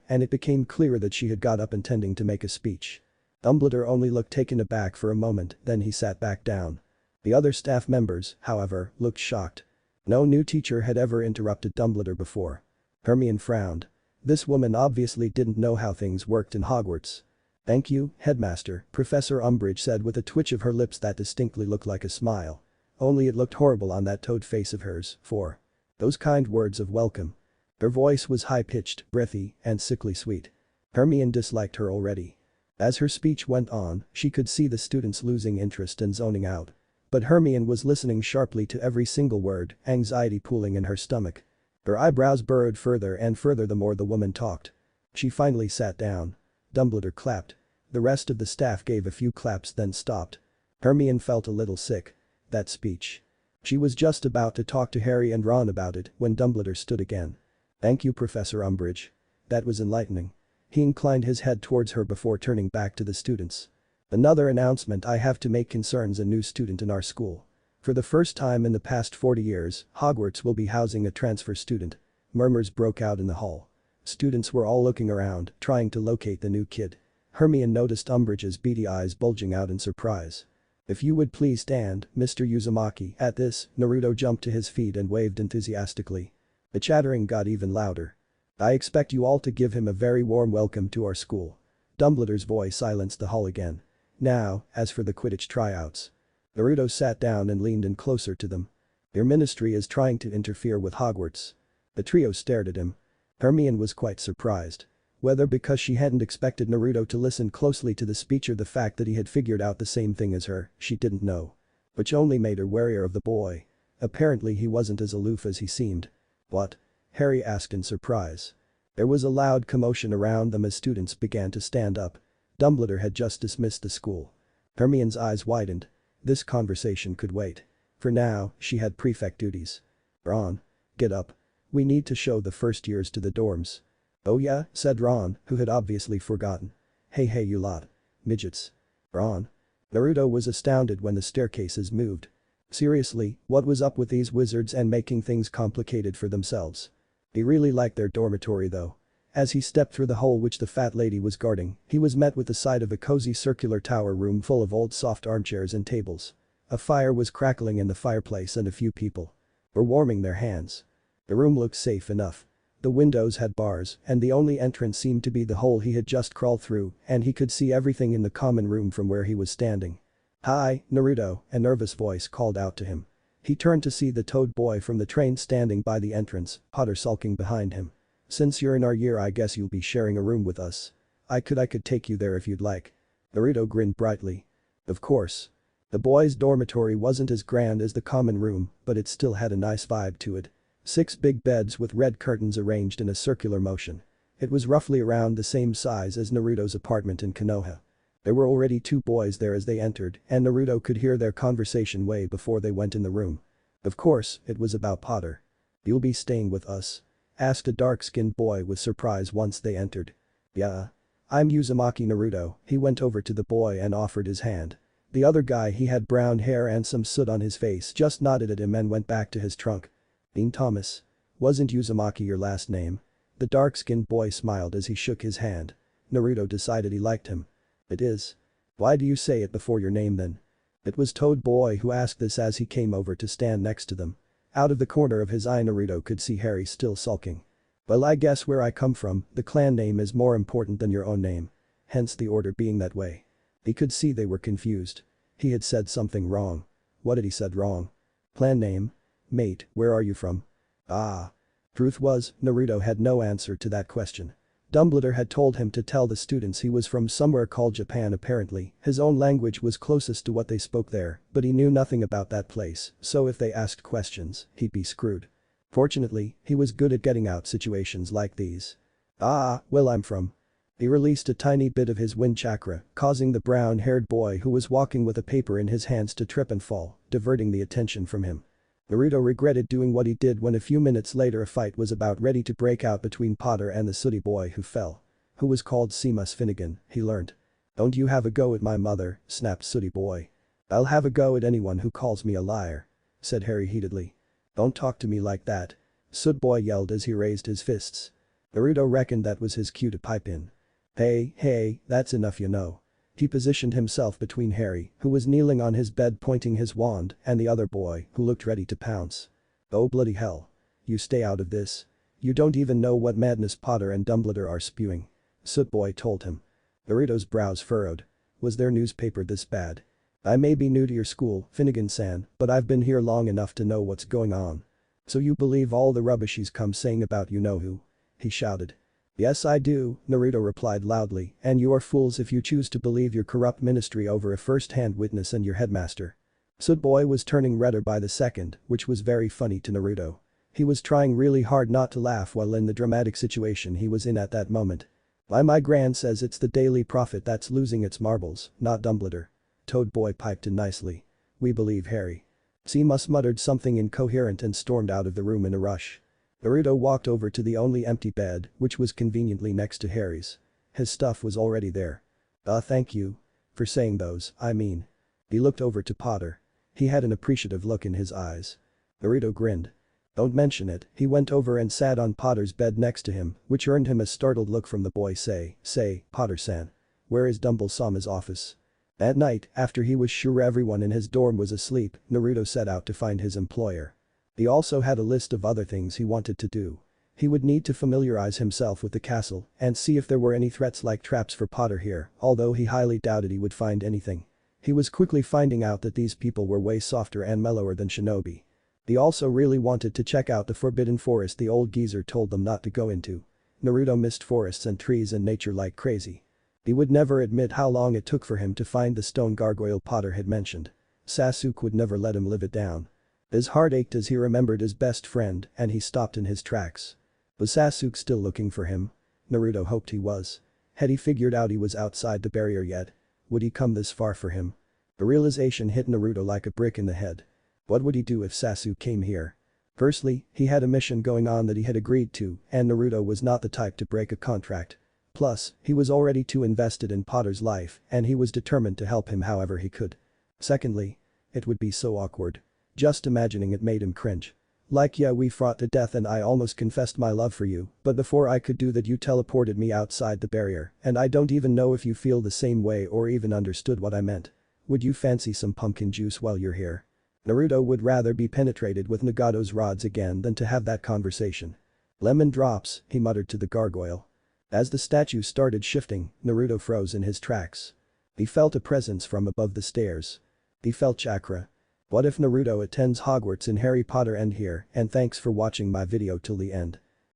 and it became clear that she had got up intending to make a speech. Dumbledore only looked taken aback for a moment, then he sat back down. The other staff members, however, looked shocked. No new teacher had ever interrupted Dumbledore before. Hermione frowned. This woman obviously didn't know how things worked in Hogwarts. "Thank you, Headmaster," Professor Umbridge said with a twitch of her lips that distinctly looked like a smile. Only it looked horrible on that toad face of hers, for those kind words of welcome. Her voice was high-pitched, breathy, and sickly sweet. Hermione disliked her already. As her speech went on, she could see the students losing interest and zoning out. But Hermione was listening sharply to every single word, anxiety pooling in her stomach. Her eyebrows burrowed further and further the more the woman talked. She finally sat down. Dumbledore clapped. The rest of the staff gave a few claps then stopped. Hermione felt a little sick. That speech. She was just about to talk to Harry and Ron about it when Dumbledore stood again. "Thank you, Professor Umbridge. That was enlightening." He inclined his head towards her before turning back to the students. "Another announcement I have to make concerns a new student in our school. For the first time in the past 40 years, Hogwarts will be housing a transfer student." Murmurs broke out in the hall. Students were all looking around, trying to locate the new kid. Hermione noticed Umbridge's beady eyes bulging out in surprise. "If you would please stand, Mr. Uzumaki." At this, Naruto jumped to his feet and waved enthusiastically. The chattering got even louder. "I expect you all to give him a very warm welcome to our school." Dumbledore's voice silenced the hall again. "Now, as for the Quidditch tryouts." Naruto sat down and leaned in closer to them. "Your ministry is trying to interfere with Hogwarts." The trio stared at him. Hermione was quite surprised. Whether because she hadn't expected Naruto to listen closely to the speech or the fact that he had figured out the same thing as her, she didn't know. Which only made her warier of the boy. Apparently he wasn't as aloof as he seemed. "What?" Harry asked in surprise. There was a loud commotion around them as students began to stand up. Dumbledore had just dismissed the school. Hermione's eyes widened. This conversation could wait. For now, she had prefect duties. "Ron. Get up. We need to show the first years to the dorms." "Oh yeah," said Ron, who had obviously forgotten. Hey you lot. Midgets." "Ron." Naruto was astounded when the staircases moved. Seriously, what was up with these wizards and making things complicated for themselves? He really liked their dormitory though. As he stepped through the hole which the fat lady was guarding, he was met with the sight of a cozy circular tower room full of old soft armchairs and tables. A fire was crackling in the fireplace and a few people were warming their hands. The room looked safe enough. The windows had bars, and the only entrance seemed to be the hole he had just crawled through, and he could see everything in the common room from where he was standing. "Hi, Naruto," a nervous voice called out to him. He turned to see the toad boy from the train standing by the entrance, Potter sulking behind him. "Since you're in our year, I guess you'll be sharing a room with us. I could take you there if you'd like." Naruto grinned brightly. Of course. The boys' dormitory wasn't as grand as the common room, but it still had a nice vibe to it. 6 big beds with red curtains arranged in a circular motion. It was roughly around the same size as Naruto's apartment in Konoha. There were already 2 boys there as they entered, and Naruto could hear their conversation way before they went in the room. Of course, it was about Potter. "You'll be staying with us?" asked a dark-skinned boy with surprise once they entered. "Yeah. I'm Uzumaki Naruto." He went over to the boy and offered his hand. The other guy, he had brown hair and some soot on his face, just nodded at him and went back to his trunk. "Dean Thomas. Wasn't Uzumaki your last name?" The dark-skinned boy smiled as he shook his hand. Naruto decided he liked him. "It is. Why do you say it before your name then?" It was Toad Boy who asked this as he came over to stand next to them. Out of the corner of his eye Naruto could see Harry still sulking. "Well, I guess where I come from, the clan name is more important than your own name. Hence the order being that way." He could see they were confused. He had said something wrong. What had he said wrong? "Clan name? Mate, where are you from?" Ah. Truth was, Naruto had no answer to that question. Dumbledore had told him to tell the students he was from somewhere called Japan apparently, his own language was closest to what they spoke there, but he knew nothing about that place, so if they asked questions, he'd be screwed. Fortunately, he was good at getting out situations like these. "Ah, well I'm from." He released a tiny bit of his wind chakra, causing the brown-haired boy who was walking with a paper in his hands to trip and fall, diverting the attention from him. Naruto regretted doing what he did when a few minutes later a fight was about ready to break out between Potter and the sooty boy who fell. Who was called Seamus Finnegan, he learned. "Don't you have a go at my mother," snapped sooty boy. "I'll have a go at anyone who calls me a liar," said Harry heatedly. "Don't talk to me like that," Soot boy yelled as he raised his fists. Naruto reckoned that was his cue to pipe in. Hey, that's enough you know." He positioned himself between Harry, who was kneeling on his bed pointing his wand, and the other boy, who looked ready to pounce. "Oh bloody hell. You stay out of this. You don't even know what madness Potter and Dumbledore are spewing," Soot boy told him. Naruto's brows furrowed. Was their newspaper this bad? "I may be new to your school, Finnegan-san, but I've been here long enough to know what's going on." "So you believe all the rubbish he's come saying about you-know-who?" he shouted. "Yes I do," Naruto replied loudly, "and you are fools if you choose to believe your corrupt ministry over a first-hand witness and your headmaster." Soot boy was turning redder by the second, which was very funny to Naruto. He was trying really hard not to laugh while in the dramatic situation he was in at that moment. "Why my gran says it's the Daily Prophet that's losing its marbles, not Dumbledore." Toad boy piped in nicely. "We believe Harry." Seamus muttered something incoherent and stormed out of the room in a rush. Naruto walked over to the only empty bed, which was conveniently next to Harry's. His stuff was already there. Thank you. For saying those, I mean." He looked over to Potter. He had an appreciative look in his eyes. Naruto grinned. "Don't mention it." He went over and sat on Potter's bed next to him, which earned him a startled look from the boy. Say, Potter-san. Where is Dumble-sama's office?" At night, after he was sure everyone in his dorm was asleep, Naruto set out to find his employer. He also had a list of other things he wanted to do. He would need to familiarize himself with the castle and see if there were any threats like traps for Potter here, although he highly doubted he would find anything. He was quickly finding out that these people were way softer and mellower than shinobi. He also really wanted to check out the forbidden forest the old geezer told them not to go into. Naruto missed forests and trees and nature like crazy. He would never admit how long it took for him to find the stone gargoyle Potter had mentioned. Sasuke would never let him live it down. His heart ached as he remembered his best friend and he stopped in his tracks. Was Sasuke still looking for him? Naruto hoped he was. Had he figured out he was outside the barrier yet? Would he come this far for him? The realization hit Naruto like a brick in the head. What would he do if Sasuke came here? Firstly, he had a mission going on that he had agreed to, and Naruto was not the type to break a contract. Plus, he was already too invested in Potter's life and he was determined to help him however he could. Secondly, it would be so awkward. Just imagining it made him cringe. Like yeah, we fought to death and I almost confessed my love for you, but before I could do that you teleported me outside the barrier, and I don't even know if you feel the same way or even understood what I meant. Would you fancy some pumpkin juice while you're here? Naruto would rather be penetrated with Nagato's rods again than to have that conversation. Lemon drops, he muttered to the gargoyle. As the statue started shifting, Naruto froze in his tracks. He felt a presence from above the stairs. He felt chakra. What if Naruto attends Hogwarts in Harry Potter? End here, and thanks for watching my video till the end.